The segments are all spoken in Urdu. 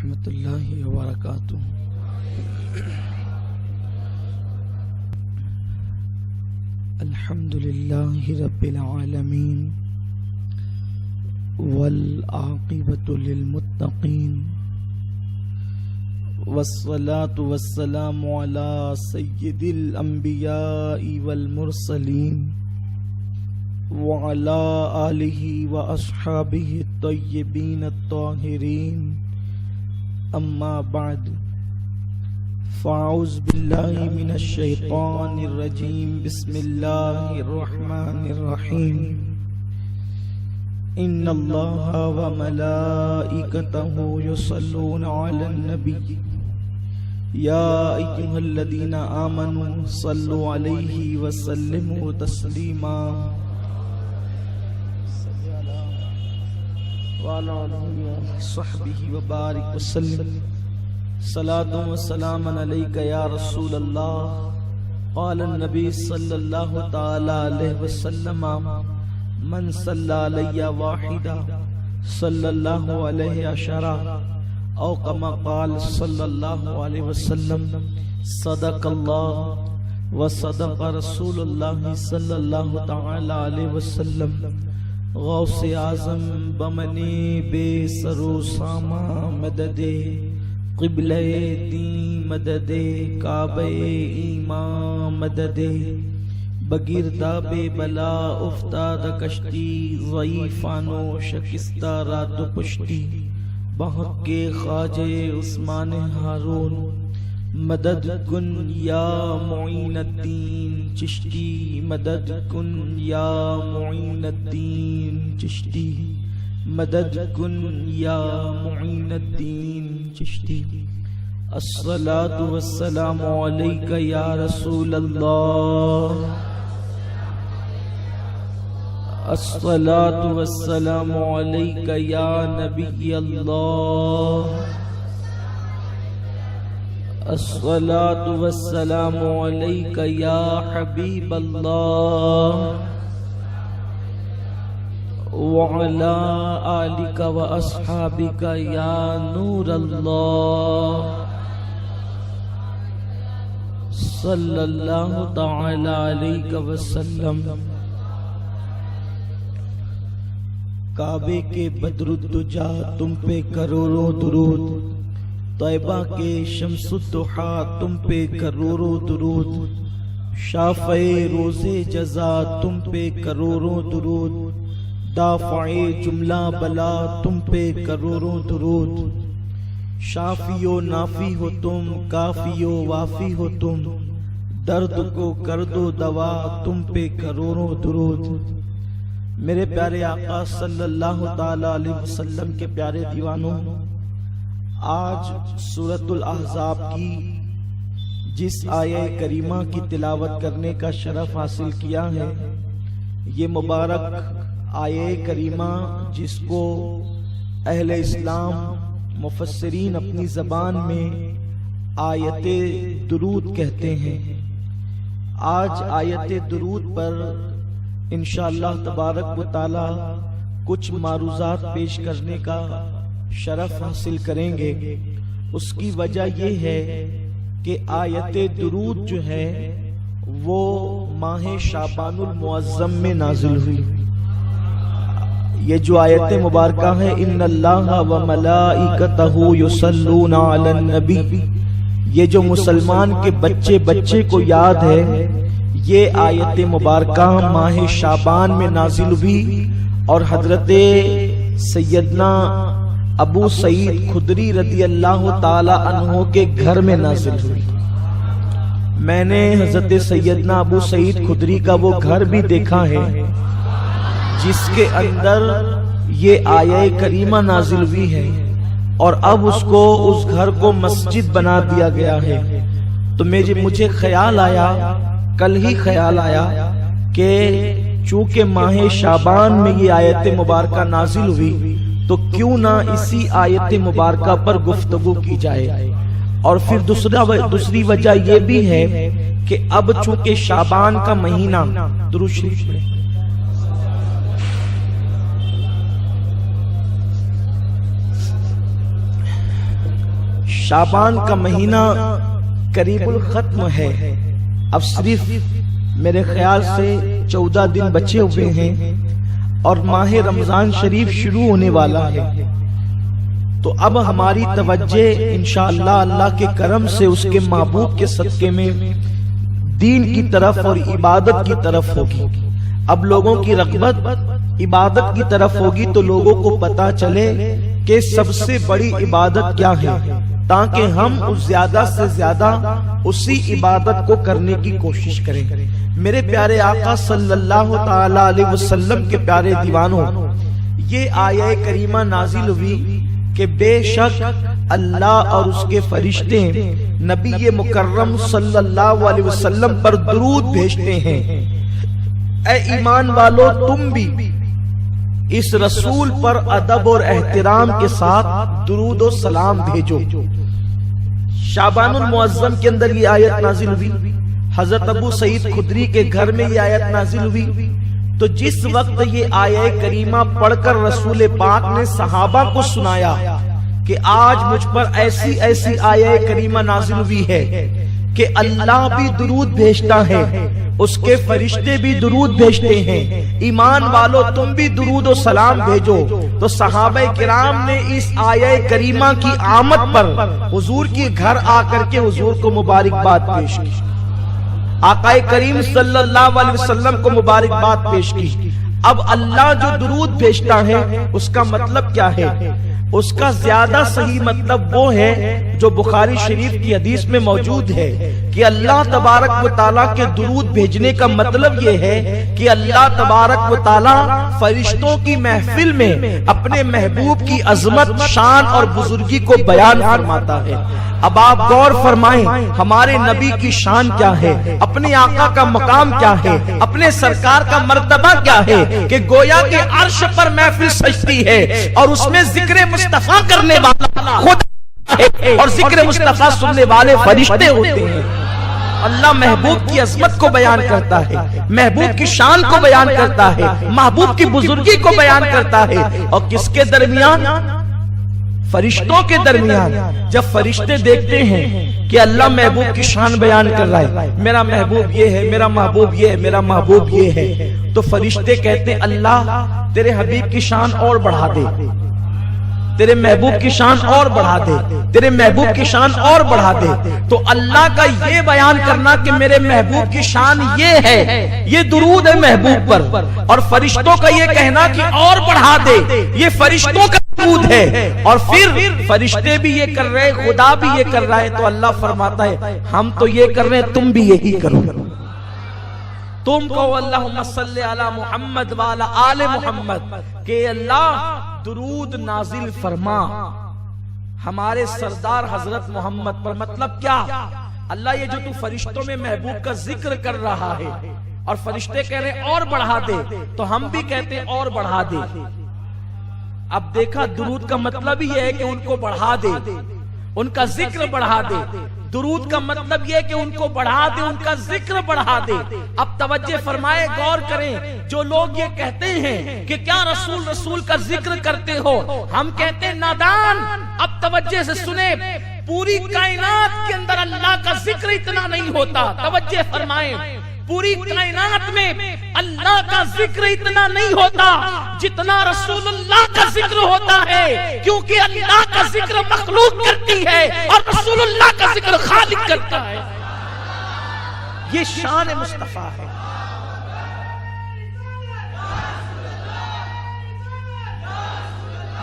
ورحمۃ اللہ وبرکاتہ۔ الحمد للہ رب العالمین والعاقبۃ للمتقین والصلاة والسلام علی سید الانبیاء والمرسلین وعلى آلہ واصحابہ الطیبین الطاہرین، اما بعد، فاعوذ باللہ من الشیطان الرجیم، بسم اللہ الرحمن الرحیم۔ ان اللہ وملائکتہ یصلون علی النبی یا ایھا الذین آمنوا صلوا علیہ وسلموا تسلیما وعلى آلہ وصحبہ وبارک وسلم۔ صلاۃ و سلام علیک یا رسول اللہ، قال النبی صلی اللہ تعالی علیہ وسلم، من صلی علی واحدہ صلی اللہ علیہ عشرہ، او کما قال صلی اللہ علیہ وسلم۔ صدق اللہ وصدق رسول اللہ صلی اللہ تعالی علیہ وسلم۔ غوث اعظم بمنی بے سرو ساما مدد، قبلہ دین مدد، کعبہ ایمان مدد، بگرداب بلا افتاد کشتی، ضعیفانو شکستہ رات و پشتی، بحق کے خواجہ عثمان ہارون، مدد کن یا معین الدین چشتی، مدد کن یا معین الدین چشتی، مدد کن یا معین الدین چشتی۔ الصلاۃ والسلام علیک یا رسول اللہ، الصلاۃ والسلام علیک یا نبی اللہ، الصلاۃ والسلام علیک یا حبیب اللہ، وعلی آلک واصحابک یا نور اللہ، صلی اللہ تعالی علیہ وسلم۔ کعبے کے بدر الدجا تم پہ کروڑوں درود، طیبہ کے شمس الضحیٰ تم پہ کروڑوں درود، شافع روز جزا تم پہ کروڑوں درود، دافع جملہ بلا تم پہ کروڑوں درود، شافی و نافی ہو تم، کافی و وافی ہو تم، درد کو کر دو دوا تم پہ کروڑوں درود۔ میرے پیارے آقا صلی اللہ تعالی علیہ وسلم کے پیارے دیوانوں، آج سورۃ الاحزاب کی جس آیہ کریمہ کی تلاوت کرنے کا شرف حاصل کیا ہے، یہ مبارک آیہ کریمہ جس کو اہل اسلام مفسرین اپنی زبان میں آیت درود کہتے ہیں۔ آج آیت درود پر انشاءاللہ تبارک و تعالی کچھ معروضات پیش کرنے کا شرف حاصل کریں گے۔ اس کی وجہ یہ ہے کہ آیت درود جو ہے وہ ماہ شعبان المعظم میں نازل ہوئی۔ یہ جو آیت مبارکہ ہے، ان اللہ وملائکتہ یصلون علی النبی، یہ جو مسلمان کے بچے کو یاد ہے، یہ آیت مبارکہ ماہ شعبان میں نازل ہوئی اور حضرت سیدنا ابو سعید خدری رضی اللہ تعالی عنہ کے گھر میں نازل ہوئی۔ میں نے حضرت سیدنا ابو سعید خدری کا وہ گھر بھی دیکھا ہے جس کے اندر یہ آیہ کریمہ نازل ہوئی ہے، اور اب اس گھر کو مسجد بنا دیا گیا ہے۔ تو مجھے خیال آیا، کل ہی خیال آیا کہ چونکہ ماہ شعبان میں یہ آیت مبارکہ نازل ہوئی، تو کیوں نہ اسی آیت مبارکہ پر گفتگو کی جائے۔ اور پھر دوسری وجہ یہ بھی ہے کہ اب چونکہ شعبان کا مہینہ، درود شریف پڑھیں، شعبان کا مہینہ قریب الختم ہے، اب صرف میرے خیال سے 14 دن بچے ہوئے ہیں اور ماہ رمضان شریف شروع ہونے والا ہے۔ تو اب ہماری توجہ انشاءاللہ اللہ کے کرم سے اس کے محبوب کے صدقے میں دین کی طرف اور عبادت کی طرف ہوگی۔ اب لوگوں کی رغبت عبادت کی طرف ہوگی تو لوگوں کو پتا چلے کہ سب سے بڑی عبادت کیا ہے، تاکہ ہم زیادہ سے زیادہ اسی عبادت کو کرنے کی کوشش کریں۔ میرے پیارے آقا صلی اللہ تعالی علیہ وسلم کے پیارے دیوانوں، یہ آیہ کریمہ نازل ہوئی کہ بے شک اللہ اور اس کے فرشتے نبی مکرم صلی اللہ علیہ وسلم پر درود بھیجتے ہیں۔ اے ایمان والو، تم بھی اس رسول پر ادب اور احترام کے ساتھ درود و سلام بھیجو۔ شعبان المعظم کے اندر یہ آیت نازل ہوئی، حضرت ابو سعید خدری کے گھر میں یہ آیت نازل ہوئی۔ تو جس وقت یہ آیہ کریمہ پڑھ کر رسول پاک نے صحابہ کو سنایا کہ آج مجھ پر ایسی ایسی آیہ کریمہ نازل ہوئی ہے کہ اللہ بھی درود بھیجتا ہے، اس کے فرشتے بھی درود بھیجتے ہیں، ایمان والو تم بھی درود و سلام بھیجو۔ تو صحابہ کرام نے اس آیہ کریمہ کی آمد پر حضور کے گھر آ کر کے حضور کو مبارکباد پیش کی، آقا کریم صلی اللہ علیہ وسلم کو مبارکباد پیش کی۔ اب اللہ جو درود بھیجتا ہے اس کا مطلب کیا ہے؟ اس کا زیادہ صحیح مطلب وہ ہے جو بخاری شریف کی حدیث میں موجود ہے کہ اللہ تبارک و تعالیٰ کے درود بھیجنے کا مطلب یہ ہے کہ اللہ تبارک و تعالیٰ فرشتوں کی محفل میں اپنے محبوب کی عظمت، شان اور بزرگی کو بیان فرماتا ہے۔ اب آپ غور فرمائیں ہمارے نبی کی شان کیا ہے، اپنے آقا کا مقام کیا ہے، اپنے سرکار کا مرتبہ کیا ہے کہ گویا کہ عرش پر محفل سجتی ہے اور اس میں ذکر مصطفیٰ کرنے والا خود ہے اور ذکر مصطفیٰ سننے والے فرشتے ہوتے ہیں۔ اللہ محبوب کی عظمت کو بیان کرتا ہے، محبوب کی شان کو بیان کرتا ہے، محبوب کی بزرگی کو بیان کرتا ہے، اور کس کے درمیان؟ فرشتوں کے درمیان۔ جب فرشتے دیکھتے ہیں کہ اللہ محبوب کی شان بیان کر رہا ہے، میرا محبوب یہ ہے، میرا محبوب یہ ہے، میرا محبوب یہ ہے، تو فرشتے کہتے ہیں اللہ تیرے حبیب کی شان اور بڑھا دے، تیرے محبوب کی شان اور بڑھا دے، تیرے محبوب کی شان اور بڑھا دے۔ تو اللہ کا یہ بیان کرنا کہ میرے محبوب کی شان یہ ہے، یہ درود ہے محبوب پر، اور فرشتوں کا یہ کہنا کہ اور بڑھا دے، یہ فرشتوں کا درود ہے، اور پھر فرشتے بھی یہ کر رہے، خدا بھی یہ کر رہا ہے، تو اللہ فرماتا ہے ہم تو یہ کر رہے ہیں، تم بھی یہی کرو۔ تم کو اللہم صلی علی محمد وعلی آل محمد کہ اللہ درود نازل فرما ہمارے سردار حضرت محمد پر۔ مطلب کیا؟ اللہ یہ جو تو فرشتوں میں محبوب کا ذکر کر رہا ہے اور فرشتے کہہ رہے اور بڑھا دے، تو ہم بھی کہتے ہیں اور بڑھا دے۔ اب دیکھا درود کا مطلب یہ ہے کہ ان کو بڑھا دے، ان کا ذکر بڑھا دے۔ درود کا مطلب یہ کہ ان کو بڑھا دے، ان کا ذکر بڑھا دے۔ اب توجہ فرمائے، غور کریں، جو لوگ یہ کہتے ہیں کہ کیا رسول کا ذکر کرتے ہو، ہم کہتے ہیں نادان۔ اب توجہ سے سنیں، پوری کائنات کے اندر اللہ کا ذکر اتنا نہیں ہوتا۔ توجہ فرمائیں، پوری کائنات میں اللہ کا ذکر اتنا نہیں ہوتا جتنا رسول اللہ کا ذکر ہوتا ہے، کیونکہ اللہ کا ذکر مخلوق کرتی ہے اور رسول اللہ کا ذکر خالق کرتا ہے۔ یہ شان مصطفیٰ ہے۔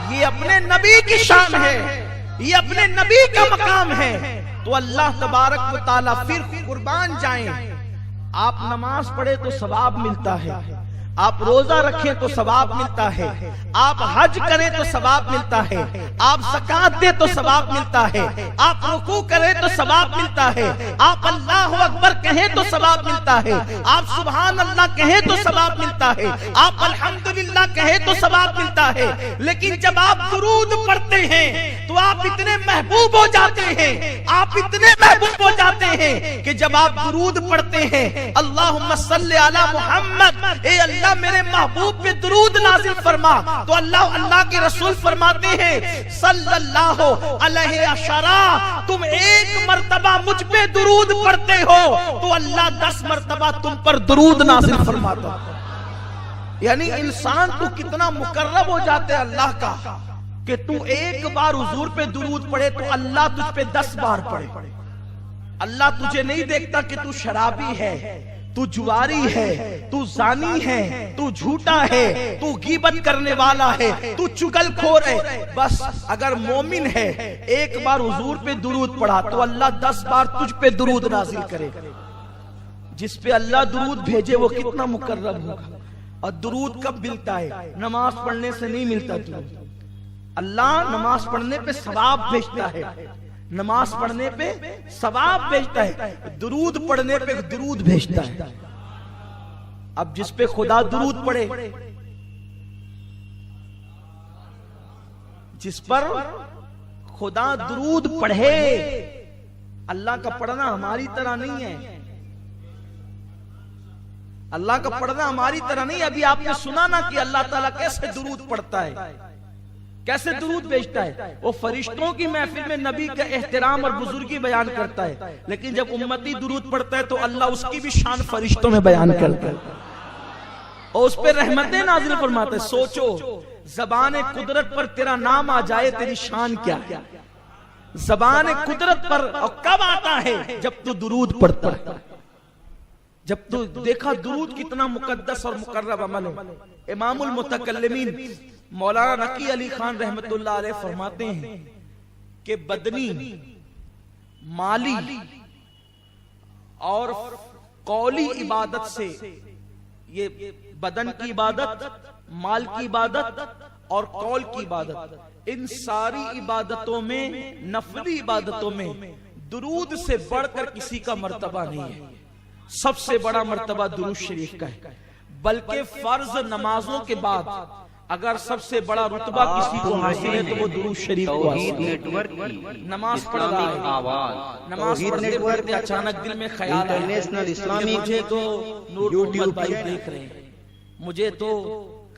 یہ اپنے نبی کی شان ہے، یہ اپنے نبی کا مقام ہے۔ تو اللہ تبارک و تعالیٰ پھر قربان جائیں، آپ نماز پڑھے تو ثواب ملتا ہے، آپ روزہ رکھیں تو ثواب ملتا ہے، آپ حج کریں تو ثواب ملتا ہے، آپ زکات دیں تو ثواب ملتا ہے، آپ رکوع کریں تو ثواب ملتا ہے، آپ اللہ اکبر کہیں تو ثواب ملتا ہے، آپ سبحان اللہ کہیں تو ثواب ملتا ہے، آپ الحمدللہ کہیں تو ثواب ملتا ہے۔ لیکن جب آپ درود پڑھتے ہیں تو آپ اتنے محبوب ہو جاتے ہیں، آپ اتنے محبوب ہو جاتے ہیں کہ جب آپ درود پڑھتے ہیں اللہم صلی علی محمد، اے اللہ اللہ میرے محبوب پہ درود نازل فرما، تو اللہ کے رسول فرماتے ہیں صلی اللہ علیہ وسلم، تم ایک مرتبہ مجھ پہ درود پڑھتے ہو تو اللہ 10 مرتبہ تم پر درود نازل فرماتا۔ یعنی انسان تو کتنا مقرب ہو جاتے اللہ کا کہ تو ایک بار حضور پہ درود پڑھے تو اللہ تجھ پہ 10 بار پڑھے۔ اللہ تجھے نہیں دیکھتا کہ تو شرابی ہے، تو جواری ہے، تو زانی ہے، تو جھوٹا ہے، تو غیبت کرنے والا ہے، تو چغل خور ہے۔ بس اگر مومن ہے ایک بار حضور پہ درود پڑھا تو اللہ 10 بار تجھ پہ درود نازل کرے۔ جس پہ اللہ درود بھیجے وہ کتنا مقرب ہوگا۔ اور درود کب ملتا ہے؟ نماز پڑھنے سے نہیں ملتا درود۔ اللہ نماز پڑھنے پہ ثواب بھیجتا ہے، نماز پڑھنے پہ ثواب بھیجتا ہے، درود پڑھنے پہ درود بھیجتا ہے۔ اب جس پہ خدا درود پڑھے، جس پر خدا درود پڑھے، اللہ کا پڑھنا ہماری طرح نہیں ہے، اللہ کا پڑھنا ہماری طرح نہیں۔ ابھی آپ نے سنا نا کہ اللہ تعالیٰ کیسے درود پڑھتا ہے، کیسے درود بھیجتا ہے۔ وہ فرشتوں کی محفل میں نبی کا احترام اور بزرگی بیان کرتا ہے، لیکن جب امتی درود پڑھتا ہے تو اللہ اس کی بھی شان فرشتوں میں بیان کرتا ہے اور اس پہ رحمتیں نازل فرماتا ہے۔ سوچو زبان قدرت پر تیرا نام آ جائے تیری شان کیا ہے؟ زبان قدرت پر اور کب آتا ہے؟ جب تو درود پڑھتا ہے، جب تو دیکھا درود کتنا مقدس اور مقرب عمل ہے۔ امام المتکلمین مولانا نقی علی خان رحمت اللہ علیہ فرماتے ہیں کہ بدنی، مالی اور قولی عبادت سے، یہ بدن کی عبادت، مال کی عبادت اور قول کی عبادت، ان ساری عبادتوں میں، نفلی عبادتوں میں درود سے بڑھ کر کسی کا مرتبہ نہیں ہے۔ سب سے بڑا مرتبہ درود شریف کا ہے، بلکہ فرض نمازوں کے بعد اگر سب سے بڑا رتبہ کسی کو حاصل ہے تو وہ درود شریف کو حاصل ہے۔ نماز پڑھ رہا ہے، نماز پڑھتے پڑھتے اچانک دل میں خیال آیا کہ مجھے تو نور محمد بھائی دیکھ رہے ہیں، مجھے تو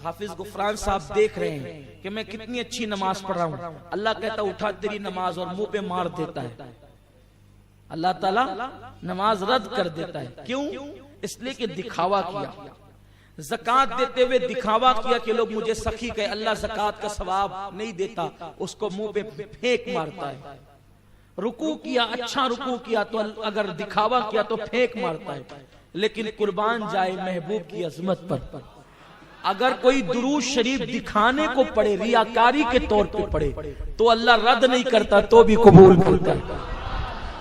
حافظ غفران صاحب دیکھ رہے ہیں کہ میں کتنی اچھی نماز پڑھ رہا ہوں۔ اللہ کہتا اٹھا تیری نماز، اور منہ پہ مار دیتا ہے۔ اللہ تعالیٰ نماز رد کر دیتا ہے، کیوں؟ اس لیے کہ دکھاوا کیا، زکات دیتے ہوئے دکھاوا کیا کہ لوگ مجھے سخی کہے۔ اللہ زکات کا ثواب نہیں دیتا، اس کو منہ پہ پھینک مارتا ہے۔ رکوع کیا، اچھا رکوع کیا تو اگر دکھاوا کیا تو پھینک مارتا ہے، لیکن قربان جائے محبوب کی عظمت پر، اگر کوئی درود شریف دکھانے کو پڑھے، ریاکاری کے طور پہ پڑھے، تو اللہ رد نہیں کرتا تو بھی قبول کرتا ہے۔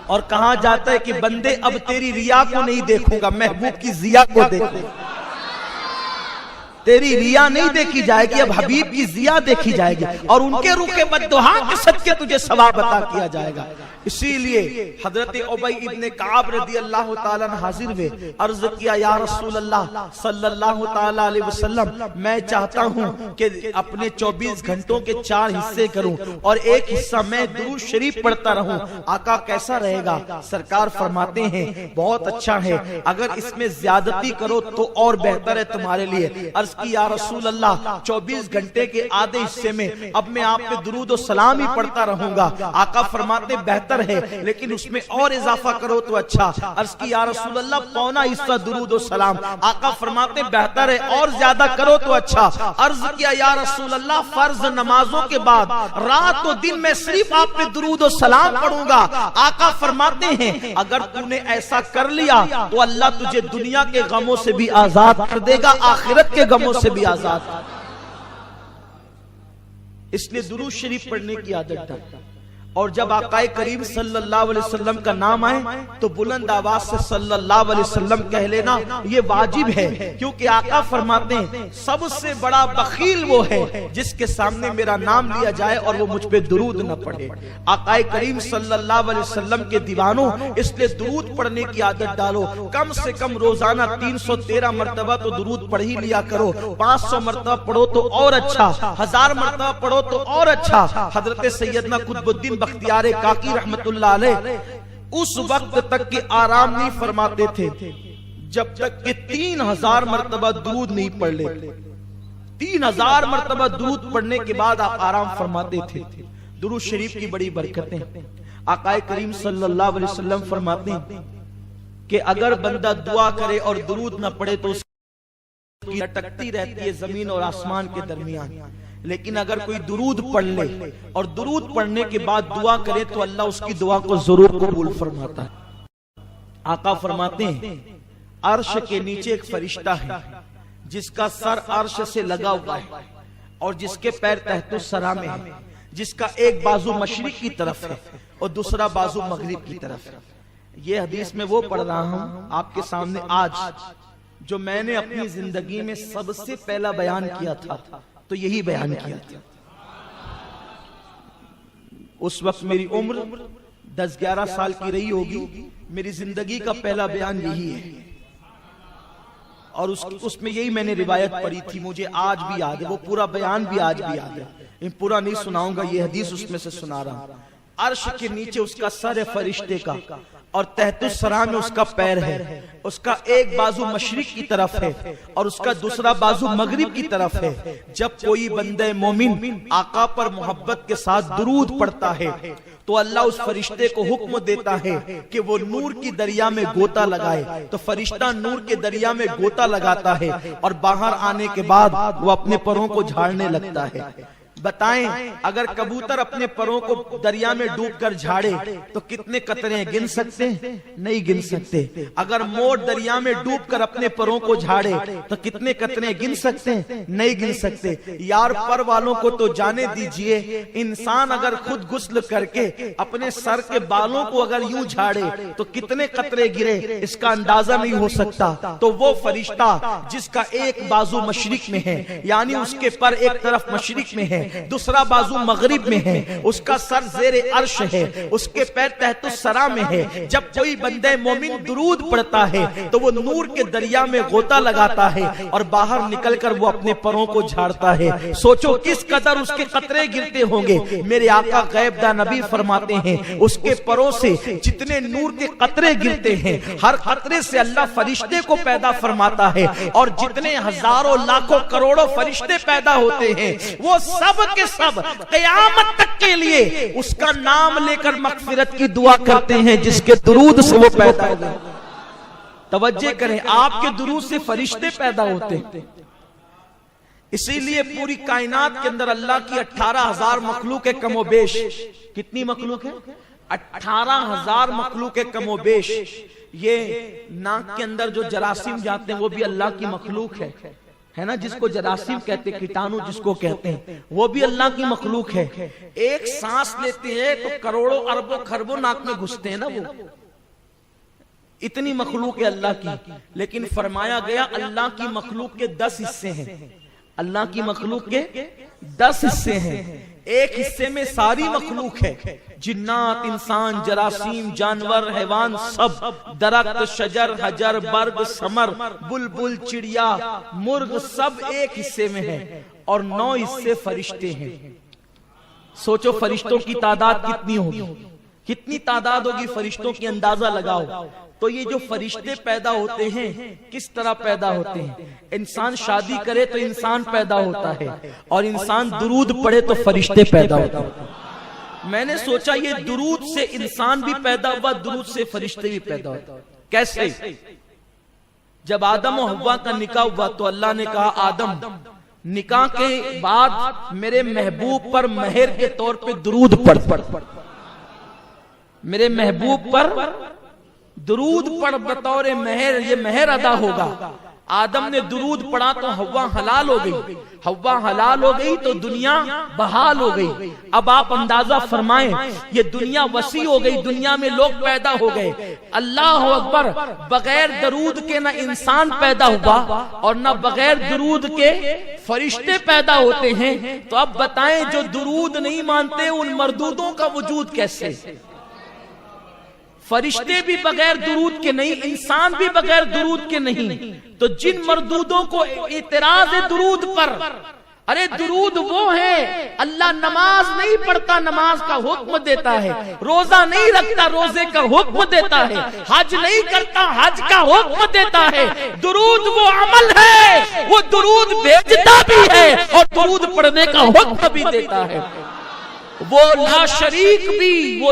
اور کہا جاتا ہے کہ بندے اب تیری ریا کو نہیں دیکھوں گا، محبوب کی ضیا کو دیکھوں گا۔ تیری ریا نہیں دیکھی جائے گی، اب حبیب کی ضیا دیکھی جائے گی، اور ان کے روح بددعا کے صدقے تجھے ثواب عطا کیا جائے گا۔ اسی لیے حضرت ابی ابن کعب رضی اللہ تعالیٰ عنہ حاضر ہوئے، عرض کیا یا رسول اللہ صلی اللہ تعالیٰ علیہ وسلم، میں چاہتا ہوں کہ اپنے 24 گھنٹوں کے 4 حصے کروں اور ایک حصہ میں درود شریف پڑھتا رہوں، آقا کیسا رہے گا؟ سرکار فرماتے ہیں بہت اچھا ہے، اگر اس میں زیادتی کرو تو اور بہتر ہے تمہارے لیے۔ عرض کی یا رسول اللہ 24 گھنٹے کے آدھے حصے میں اب میں آپ پہ درود و سلام ہی پڑھتا رہوں گا۔ آقا فرماتے بہتر ہے، لیکن اس میں اور اضافہ کرو تو اچھا۔ عرض کی یا رسول اللہ پونا حصہ درود و سلام۔ آقا فرماتے بہتر ہے، اور زیادہ کرو تو اچھا۔ عرض کیا یا رسول اللہ فرض نمازوں کے بعد رات و دن میں صرف آپ پہ درود و سلام پڑھوں گا۔ آقا فرماتے ہیں اگر تو نے ایسا کر لیا تو اللہ تجھے دنیا کے غموں سے بھی آزاد کر دے گا، آخرت کے غموں سے بھی آزاد۔ اس لیے درود شریف پڑھنے کی عادت ڈال، اور جب آقا کریم صلی اللہ علیہ وسلم کا نام آئے تو بلند آواز سے صلی اللہ علیہ وسلم کہہ لینا، یہ واجب ہے، کیونکہ آقا فرماتے ہیں سب سے بڑا بخیل وہ ہے جس کے سامنے میرا نام لیا جائے اور وہ مجھ پہ درود نہ پڑھے۔ آقا کریم صلی اللہ علیہ وسلم کے دیوانوں، اس لیے درود پڑھنے کی عادت ڈالو، کم سے کم روزانہ 313 مرتبہ تو درود پڑھ ہی لیا کرو، 500 مرتبہ پڑھو تو اور اچھا، 1000 مرتبہ پڑھو تو اور اچھا۔ حضرت سیدنا قطب الدین بختیار کاکی رحمت اللہ علیہ اس وقت تک کہ آرام نہیں فرماتے تھے، جب تک کہ 3000 مرتبہ درود نہیں پڑھ لیتے. 3000 مرتبہ درود پڑھنے کے بعد آپ آرام فرماتے تھے. درود شریف کی بڑی برکتیں. آقا کریم صلی اللہ علیہ وسلم فرماتے ہیں کہ اگر بندہ دعا کرے اور درود نہ پڑھے تو اس کی لٹکتی رہتی ہے زمین اور آسمان کے درمیان، لیکن اگر کوئی درود پڑھ لے اور درود پڑھنے کے بعد دعا کرے تو اللہ اس کی دعا کو ضرور قبول فرماتا ہے. آقا فرماتے ہیں عرش کے نیچے ایک فرشتہ ہے جس کا سر عرش سے لگا ہوا ہے اور جس کے پیر تحت الثری میں ہے، جس کا ایک بازو مشرق کی طرف ہے اور دوسرا بازو مغرب کی طرف ہے. یہ حدیث میں وہ پڑھ رہا ہوں آپ کے سامنے آج جو میں نے اپنی زندگی میں سب سے پہلا بیان کیا تھا تو یہی بیان کیا تھا. اس وقت میری عمر 10-11 سال کی رہی ہوگی. میری زندگی کا پہلا بیان یہی ہے اور اس میں یہی میں نے روایت پڑھی تھی. مجھے آج بھی یاد ہے، وہ پورا بیان بھی آج بھی یاد ہے. پورا نہیں سناؤں گا، یہ حدیث اس میں سے سنا رہا ہوں. عرش کے نیچے اس کا سر ہے فرشتے کا اور تحت الثری میں اس کا پیر ہے. اس کا ایک بازو مشرق کی طرف ہے اور اس کا دوسرا بازو مغرب کی طرف ہے. جب کوئی بندہ مومن آقا پر محبت کے ساتھ درود پڑھتا ہے تو اللہ اس فرشتے کو حکم دیتا ہے کہ وہ نور کی دریا میں گوتا لگائے. تو فرشتہ نور کے دریا میں گوتا لگاتا ہے اور باہر آنے کے بعد وہ اپنے پروں کو جھاڑنے لگتا ہے. بتائیں اگر کبوتر اپنے پروں کو دریا میں ڈوب کر جھاڑے تو کتنے قطرے گن سکتے ہیں؟ نہیں گن سکتے. اگر مور دریا میں ڈوب کر اپنے پروں کو جھاڑے تو کتنے قطرے گن سکتے ہیں؟ نہیں گن سکتے. یار پر والوں کو تو جانے دیجئے، انسان اگر خود غسل کر کے اپنے سر کے بالوں کو اگر یوں جھاڑے تو کتنے قطرے گرے اس کا اندازہ نہیں ہو سکتا. تو وہ فرشتہ جس کا ایک بازو مشرق میں ہے، یعنی اس کے پر ایک طرف مشرق میں ہے، دوسرا بازو مغرب میں ہے، اس کا سر زیر عرش ہے، اس کے پیر تحت الثری میں ہے. جب کوئی بندہ مومن درود پڑھتا ہے تو وہ نور کے دریا میں غوطہ لگاتا ہے اور باہر نکل کر وہ اپنے پروں کو جھاڑتا ہے. سوچو کس قدر اس کے قطرے گرتے ہوں گے. میرے آقا غیب دا نبی فرماتے ہیں اس کے پروں سے جتنے نور کے قطرے گرتے ہیں ہر قطرے سے اللہ فرشتے کو پیدا فرماتا ہے، اور جتنے ہزاروں لاکھوں کروڑوں فرشتے پیدا ہوتے ہیں وہ سب کے سب قیامت تک کے لیے اس کا نام لے کر مغفرت کی دعا کرتے ہیں جس کے درود سے وہ پیدا ہوتے ہیں. توجہ کریں، آپ کے درود سے فرشتے پیدا ہوتے ہیں. اسی لیے پوری کائنات کے اندر اللہ کی 18,000 مخلوق ہے کم و بیش. کتنی مخلوق ہے؟ 18,000 مخلوق ہے کم و بیش. یہ ناک کے اندر جو جراثیم جاتے ہیں وہ بھی اللہ کی مخلوق ہے نا، جس کو جراثیم کہتے ہیں، کیٹانو جس کو کہتے ہیں، وہ بھی اللہ کی مخلوق ہے. ایک سانس لیتے ہیں تو کروڑوں اربوں خربوں ناک میں گھستے ہیں نا، وہ اتنی مخلوق ہے اللہ کی. لیکن فرمایا گیا اللہ کی مخلوق کے 10 حصے ہیں. اللہ کی مخلوق کے 10 حصے ہیں. ایک حصے میں ساری مخلوق ہے، جنات، انسان، جراثیم، جانور، حیوان، سب، درخت، شجر، حجر، برگ، ثمر، بلبل، چڑیا، مرغ، سب ایک حصے میں ہے. اور 9 حصے فرشتے ہیں. سوچو فرشتوں کی تعداد کتنی ہوگی، کتنی تعداد ہوگی فرشتوں کی، اندازہ لگاؤ. تو یہ جو فرشتے پیدا ہوتے ہیں کس طرح پیدا ہوتے ہیں؟ انسان شادی کرے تو انسان پیدا ہوتا ہے اور انسان درود پڑھے تو فرشتے پیدا ہوتے ہیں. میں نے سوچا یہ درود سے انسان بھی پیدا ہوا، درود سے فرشتے بھی پیدا ہوتے. کیسے؟ جب آدم و حوا کا نکاح ہوا تو اللہ نے کہا آدم نکاح کے بعد میرے محبوب پر مہر کے طور پہ درود پڑھ. میرے محبوب پر درود پڑھ بطور مہر، یہ مہر ادا ہوگا. آدم نے درود پڑھا تو حوا حلال ہو گئی. حوا حلال ہو گئی تو دنیا بحال ہو گئی. اب آپ اندازہ فرمائیں یہ دنیا وسیع ہو گئی، دنیا میں لوگ پیدا ہو گئے. اللہ اکبر، بغیر درود کے نہ انسان پیدا ہوا اور نہ بغیر درود کے فرشتے پیدا ہوتے ہیں. تو اب بتائیں جو درود نہیں مانتے ان مردودوں کا وجود کیسے؟ فرشتے بھی بغیر درود کے نہیں، انسان بھی بغیر درود کے نہیں. تو جن مردودوں کو اعتراض درود پر ارے درود وہ ہے، اللہ نماز نہیں پڑھتا نماز کا حکم دیتا ہے، روزہ نہیں رکھتا روزے کا حکم دیتا ہے، حج نہیں کرتا حج کا حکم دیتا ہے۔ درود وہ عمل ہے، وہ درود بھیجتا بھی ہے اور درود پڑھنے کا حکم بھی دیتا ہے۔ وہ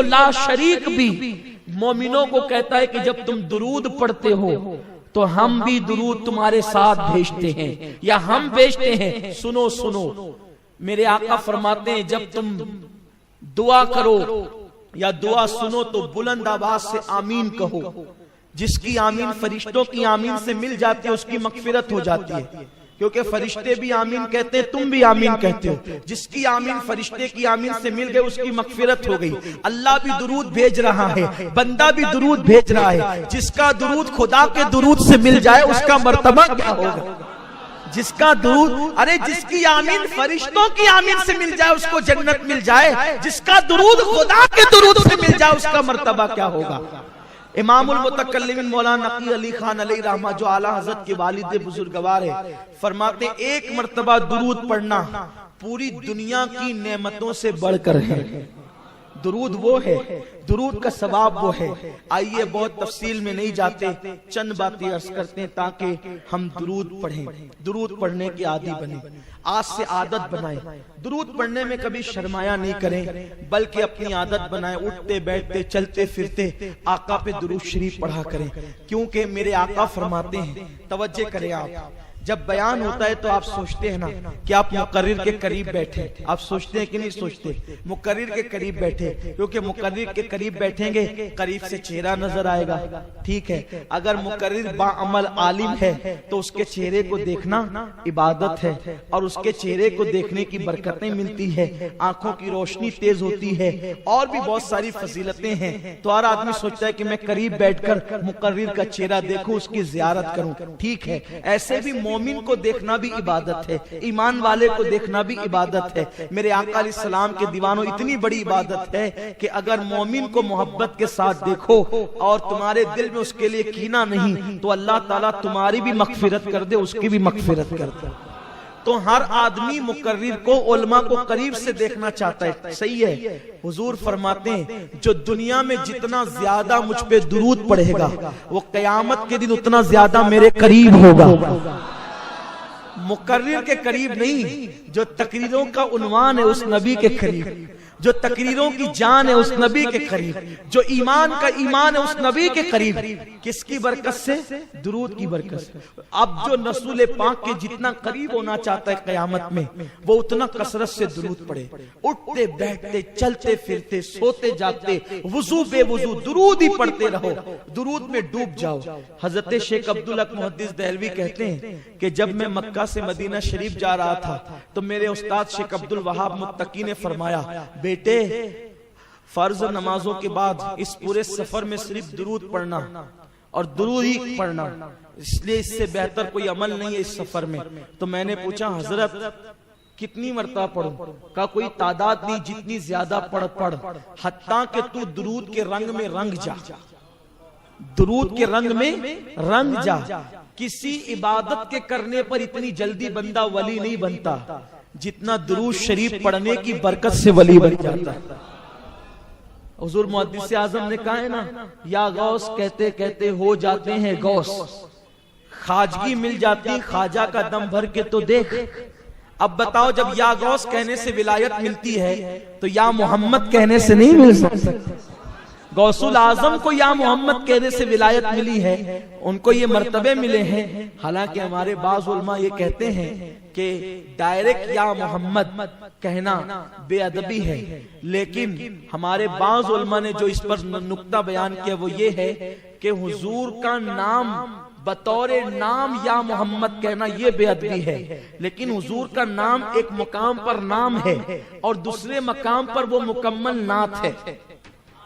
لا شریک بھی مومنوں کو کہتا ہے کہ جب تم درود پڑھتے ہو تو ہم بھی درود تمہارے ساتھ بھیجتے ہیں یا ہم بھیجتے ہیں۔ سنو میرے آقا فرماتے ہیں جب تم دعا کرو یا دعا سنو تو بلند آواز سے آمین کہو۔ جس کی آمین فرشتوں کی آمین سے مل جاتی ہے اس کی مغفرت ہو جاتی ہے، کیونکہ فرشتے بھی آمین کہتے ہیں، تم بھی آمین کہتے ہو۔ جس کی آمین فرشتے کی آمین سے مل گئے اس کی مغفرت ہو گئی۔ اللہ بھی درود بھیج رہا ہے، بندہ بھی درود بھیج رہا ہے۔ جس کا درود خدا کے درود سے مل جائے اس کا مرتبہ کیا ہوگا؟ جس کا درود، ارے جس کی آمین فرشتوں کی آمین سے مل جائے اس کو جنت مل جائے، جس کا درود خدا کے درود سے مل جائے اس کا مرتبہ کیا ہوگا؟ امام المتکلمین مولانا نقی علی خان علیہ رحمہ جو اعلیٰ حضرت کے والد بزرگوار ہے، فرماتے ہیں ایک مرتبہ درود پڑھنا پوری دنیا کی نعمتوں سے بڑھ کر ہے۔ درود وہ ہے، درود کا ثواب وہ ہے۔ آئیے بہت تفصیل میں نہیں جاتے، چند باتیں عرض کرتے ہیں تاکہ ہم درود پڑھیں، درود پڑھنے کی عادی بنیں، آج سے عادت بنائیں۔ درود پڑھنے میں کبھی شرمایا نہیں کریں بلکہ اپنی عادت بنائیں، اٹھتے بیٹھتے چلتے پھرتے آقا پہ درود شریف پڑھا کریں، کیونکہ میرے آقا فرماتے ہیں، توجہ کریں آپ، جب بیان ہوتا ہے تو آپ سوچتے ہیں نا کہ آپ مقرر کے قریب بیٹھے، آپ سوچتے ہیں کہ نہیں سوچتے؟ مقرر کے قریب بیٹھے، کیونکہ مقرر کے قریب بیٹھیں گے قریب سے چہرہ نظر آئے گا، ٹھیک ہے؟ اگر مقرر باعمل عالم ہے تو اس کے چہرے کو دیکھنا عبادت ہے، اور اس کے چہرے کو دیکھنے کی برکتیں ملتی ہے، آنکھوں کی روشنی تیز ہوتی ہے، اور بھی بہت ساری فضیلتیں ہیں۔ تو ہر آدمی سوچتا ہے کہ میں قریب بیٹھ کر مقرر کا چہرہ دیکھوں، اس کی زیارت کروں، ٹھیک ہے؟ ایسے بھی مومن کو دیکھنا بھی عبادت ہے، ایمان والے کو دیکھنا بھی عبادت ہے۔ میرے آقا علیہ السلام کے دیوانوں اتنی بڑی عبادت ہے کہ اگر مومن کو محبت کے ساتھ دیکھو اور تمہارے دل میں اس کے لیے کینہ نہیں تو اللہ تعالیٰ تمہاری بھی مغفرت کر دے، اس کی بھی مغفرت کر دے۔ تو ہر آدمی مقرر کو، علماء کو قریب سے دیکھنا چاہتا ہے، صحیح ہے؟ حضور فرماتے ہیں جو دنیا میں جتنا زیادہ مجھ پہ درود پڑھے گا وہ قیامت کے دن اتنا زیادہ میرے قریب ہوگا۔ مقرر کے قریب نہیں، جو تقریروں کا عنوان ہے اس نبی کے قریب، جو تقریروں کی جان ہے اس نبی کے قریب، جو ایمان کا ایمان ہے اس نبی کے قریب۔ کس کی برکت سے؟ درود کی برکت سے۔ اب جو رسول پاک کے جتنا قریب ہونا چاہتا ہے قیامت میں وہ اتنا کثرت سے درود پڑھے، اٹھتے بیٹھتے چلتے پھرتے سوتے جاگتے وضو بے وضو درود ہی پڑھتے رہو، درود میں ڈوب جاؤ۔ حضرت شیخ عبدالحق محدث دہلوی کہتے ہیں کہ جب میں مکہ سے مدینہ شریف جا رہا تھا تو میرے استاد شیخ عبدالوہاب متقی نے فرمایا، بیٹے فرض نمازوں کے بعد اس پورے سفر میں صرف درود پڑھنا اور درود ہی پڑھنا، اس لیے اس سے بہتر کوئی عمل نہیں ہے اس سفر میں۔ تو میں نے پوچھا حضرت کتنی مرتبہ پڑھوں؟ کہا کوئی تعداد نہیں، جتنی زیادہ پڑھ حتیٰ کہ تو درود کے رنگ میں رنگ جا، درود کے رنگ میں رنگ جا۔ کسی عبادت کے کرنے پر اتنی جلدی بندہ ولی نہیں بنتا جتنا درود شریف پڑھنے کی برکت سے ولی بن جاتا ہے۔ حضور محدث اعظم نے کہا ہے نا، یا غوث کہتے کہتے ہو جاتے ہیں غوث، خواجگی مل جاتی خواجہ کا دم بھر کے تو دیکھ۔ اب بتاؤ جب یا غوث کہنے سے ولایت ملتی ہے تو یا محمد کہنے سے نہیں مل سکتی۔ غوث العظم کو یا محمد کہنے سے ولایت ملی ہے، ان کو یہ مرتبے ملے ہیں۔ حالانکہ ہمارے بعض علماء یہ کہتے ہیں کہ ڈائریکٹ یا محمد کہنا بے ادبی ہے، لیکن ہمارے بعض علماء نے جو اس پر نقطہ بیان کیا وہ یہ ہے کہ حضور کا نام بطور نام یا محمد کہنا یہ بے ادبی ہے، لیکن حضور کا نام ایک مقام پر نام ہے اور دوسرے مقام پر وہ مکمل نعت ہے،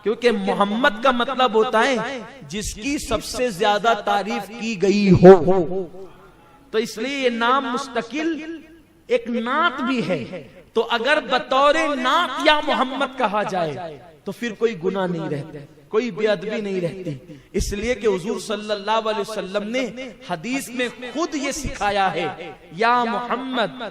کیونکہ محمد کا مطلب ہوتا ہے جس کی سب سے زیادہ تعریف کی گئی ہو، تو اس لیے یہ نام مستقل ایک نعت بھی ہے۔ تو اگر بطور نعت یا محمد کہا جائے تو پھر کوئی گناہ نہیں رہتا، کوئی بے ادبی نہیں رہتی، اس لیے کہ حضور صلی اللہ علیہ وسلم نے حدیث میں خود یہ سکھایا ہے، یا محمد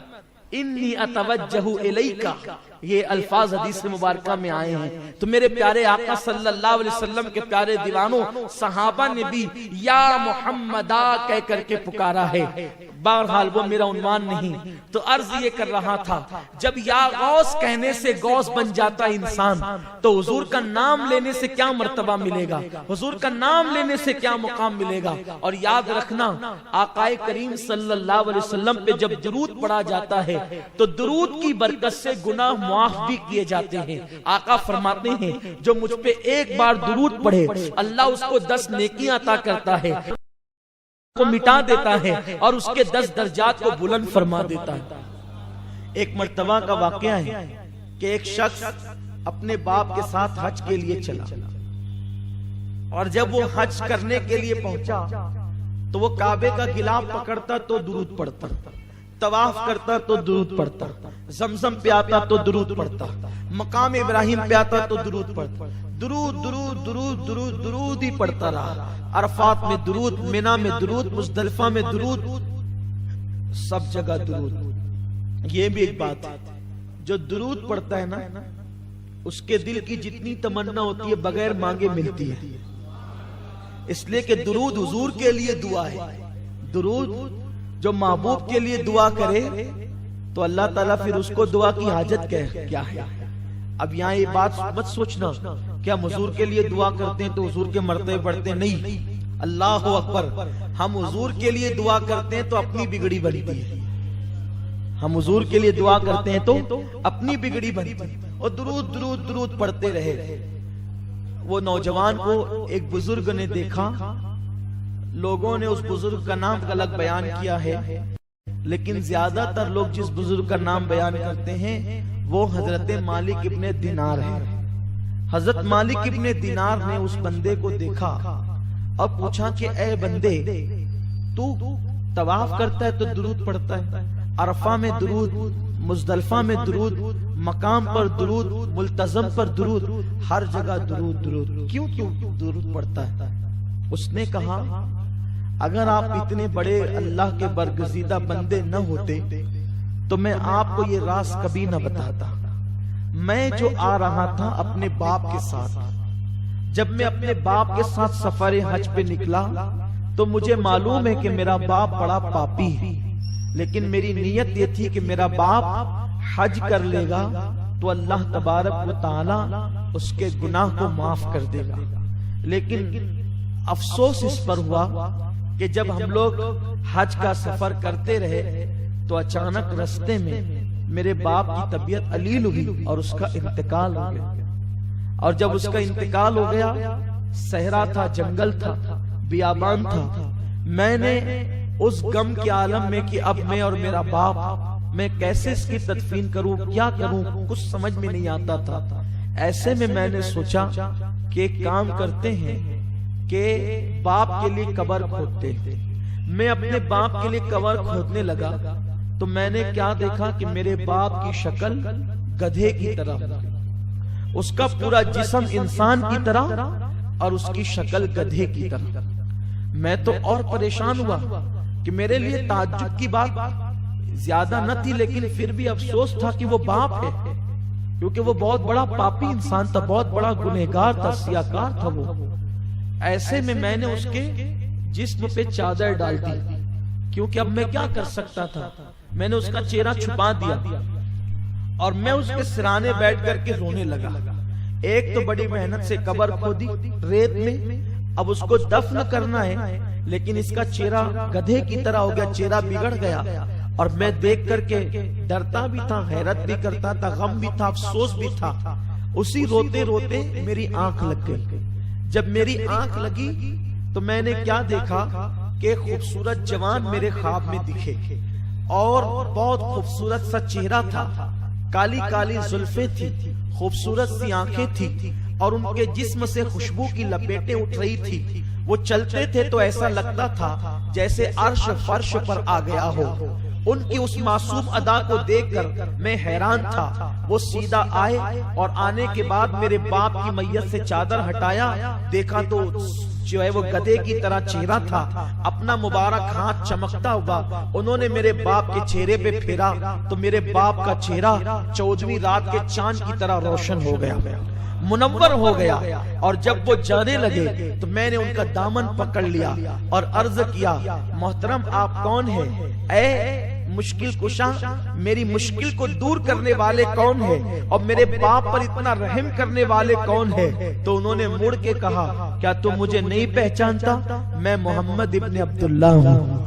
انی اتوجہ الیکا، یہ الفاظ حدیث مبارکہ میں آئے ہیں. تو میرے پیارے آقا صلی اللہ علیہ وسلم کے پیارے دیوانوں، صحابہ نے بھی یا محمدہ کہہ کر کے پکارا ہے. بہرحال وہ میرا عنوان نہیں، تو عرض یہ کر رہا تھا، جب یا غوث کہنے سے غوث بن جاتا انسان، تو حضور کا نام لینے سے کیا مرتبہ ملے گا، حضور کا نام لینے سے کیا مقام ملے گا. اور یاد رکھنا، آقا کریم صلی اللہ علیہ وسلم پہ جب درود پڑھا جاتا ہے تو درود کی برکت سے گناہ معاف بھی کیے جاتے ہیں. آقا فرماتے ہیں جو مجھ پہ ایک بار درود پڑھے اللہ اس کو 10 نیکیاں عطا کرتا ہے، کو مٹا دیتا ہے اور اس کے 10 درجات کو بلند فرما دیتا ہے. ایک مرتبہ کا واقعہ ہے کہ ایک شخص اپنے باپ کے ساتھ حج کے لیے چلا، اور جب وہ حج کرنے کے لیے پہنچا تو وہ کعبے کا غلاف پکڑتا تو درود پڑھتا، طواف کرتا تو درود پڑھتا، زمزم پہ آتا تو درود پڑھتا، مقام ابراہیم پہ آتا تو درود پڑھتا. درود درود درود درود درود ہی پڑھتا رہا. عرفات میں درود، منی میں درود، مزدلفہ میں درود، سب جگہ درود. یہ بھی ایک بات ہے، جو درود پڑھتا ہے نا، اس کے دل کی جتنی تمنا ہوتی ہے بغیر مانگے ملتی ہے. اس لیے کہ درود حضور کے لیے دعا ہے. درود جو محبوب کے لیے دعا کرے تو اللہ تعالیٰ پھر اس کو دعا کی حاجت کیا ہے. اب یہاں یہ بات مت سوچنا کہ ہم حضور کے لیے دعا کرتے ہیں تو حضور کے مرتبے بڑھتے ہیں. نہیں، اللہ اکبر، ہم حضور کے لیے دعا کرتے ہیں تو اپنی بگڑی بنتی ہے. ہم حضور کے لیے دعا کرتے ہیں تو اپنی بگڑی بنتی ہے. اور درود درود درود پڑھتے رہے. وہ نوجوان کو ایک بزرگ نے دیکھا، لوگوں نے اس بزرگ کا نام الگ بیان کیا ہے، لیکن زیادہ تر لوگ جس بزرگ کا نام بیان کرتے ہیں وہ حضرت مالک ابن دینار ہے. حضرت مالک ابن دینار نے اس بندے کو دیکھا اور پوچھا کہ اے بندے، تو طواف کرتا ہے تو درود پڑھتا ہے، عرفہ میں درود، مزدلفہ میں درود، مقام پر درود، ملتزم پر درود، ہر جگہ درود درود، کیوں درود پڑھتا ہے؟ اس نے کہا اگر آپ اتنے بڑے اللہ کے برگزیدہ بندے نہ ہوتے تو میں آپ کو یہ راز کبھی نہ بتاتا. میں جو آ رہا تھا اپنے باپ کے ساتھ، جب میں اپنے باپ کے ساتھ سفر حج پہ نکلا تو مجھے معلوم ہے کہ میرا باپ بڑا پاپی ہے، لیکن میری نیت یہ تھی کہ میرا باپ حج کر لے گا تو اللہ تبارک و تعالی اس کے گناہ کو معاف کر دے گا. لیکن افسوس اس پر ہوا کہ جب ہم لوگ حج کا سفر کرتے رہے تو اچانک رستے میں میرے باپ کی طبیعت علیل ہوئی اور اس کا انتقال ہو گیا. اور جب اس کا انتقال ہو گیا، صحرا تھا، جنگل تھا، بیابان تھا، میں نے اس غم کے عالم میں کہ اب میں اور میرا باپ، میں کیسے اس کی تدفین کروں، کیا کروں، کچھ سمجھ میں نہیں آتا تھا. ایسے میں نے سوچا کہ ایک کام کرتے ہیں کہ باپ کے لیے قبر کھودتے ہیں. میں اپنے باپ کے لیے قبر کھودنے لگا تو میں نے کیا دیکھا کہ میرے باپ کی شکل گدھے کی طرح، اس کا پورا جسم انسان کی طرح اور اس کی شکل گدھے کی طرح. میں تو اور پریشان ہوا کہ میرے لیے تعجب کی بات زیادہ نہ تھی، لیکن پھر بھی افسوس تھا کہ وہ باپ ہے، کیونکہ وہ بہت بڑا پاپی انسان تھا، بہت بڑا گنہگار تھا، سیاکار تھا وہ. ایسے میں نے اس کے جسم پہ چادر ڈال دی، کیونکہ اب میں کیا کر سکتا تھا. میں نے اس کا چہرہ چھپا دیا اور میں اس کے سرانے بیٹھ کر کے رونے لگا. ایک تو بڑی محنت سے قبر کھودی ریت میں، اب اس کو دفن کرنا ہے، لیکن اس کا چہرہ گدھے کی طرح ہو گیا، چہرہ بگڑ گیا. اور میں دیکھ کر کے ڈرتا بھی تھا، حیرت بھی کرتا تھا، غم بھی تھا، افسوس بھی تھا. اسی روتے روتے میری آنکھ لگ گئی. جب میری آنکھ لگی تو میں نے کیا دیکھا کہ خوبصورت جوان میرے خواب میں دکھے اور بہت خوبصورت سا چہرہ تھا، کالی کالی زلفیں تھی، خوبصورت سی آنکھیں تھی اور ان کے جسم سے خوشبو کی لپیٹیں اٹھ رہی تھی. وہ چلتے تھے تو ایسا لگتا تھا جیسے عرش فرش پر آ گیا ہو. ان کی اس معصوم ادا کو دیکھ کر میں حیران تھا. وہ سیدھا آئے اور آنے کے بعد میرے باپ کی میت سے چادر ہٹایا, دیکھا تو جو ہے وہ گدھے کی طرح چہرہ تھا, اپنا مبارک ہاتھ چمکتا ہوا انہوں نے میرے باپ کے چہرے پہ پھیرا تو میرے باپ کا چہرہ 14ویں رات کے چاند کی طرح روشن ہو گیا, منور ہو گیا. اور جب وہ جانے لگے تو میں نے ان کا دامن پکڑ لیا اور عرض کیا, محترم آپ کون ہیں؟ اے مشکل کشا, میری مشکل کو دور کرنے والے کون ہیں اور میرے باپ پر اتنا رحم کرنے والے کون ہیں؟ تو انہوں نے مڑ کے کہا, کیا تم مجھے نہیں پہچانتا؟ میں محمد ابن عبداللہ ہوں,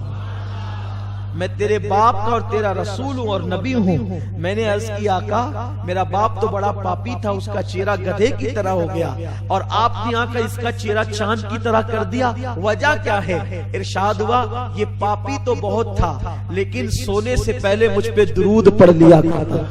میں تیرے باپ کا اور تیرا رسول ہوں اور نبی ہوں. میں نے عرض کی, آقا میرا باپ تو بڑا پاپی تھا, اس کا چہرہ گدھے کی طرح ہو گیا اور آپ نے آ کر اس کا چہرہ چاند کی طرح کر دیا, وجہ کیا ہے؟ ارشاد ہوا, یہ پاپی تو بہت تھا لیکن سونے سے پہلے مجھ پہ درود پڑھ لیا کرتا.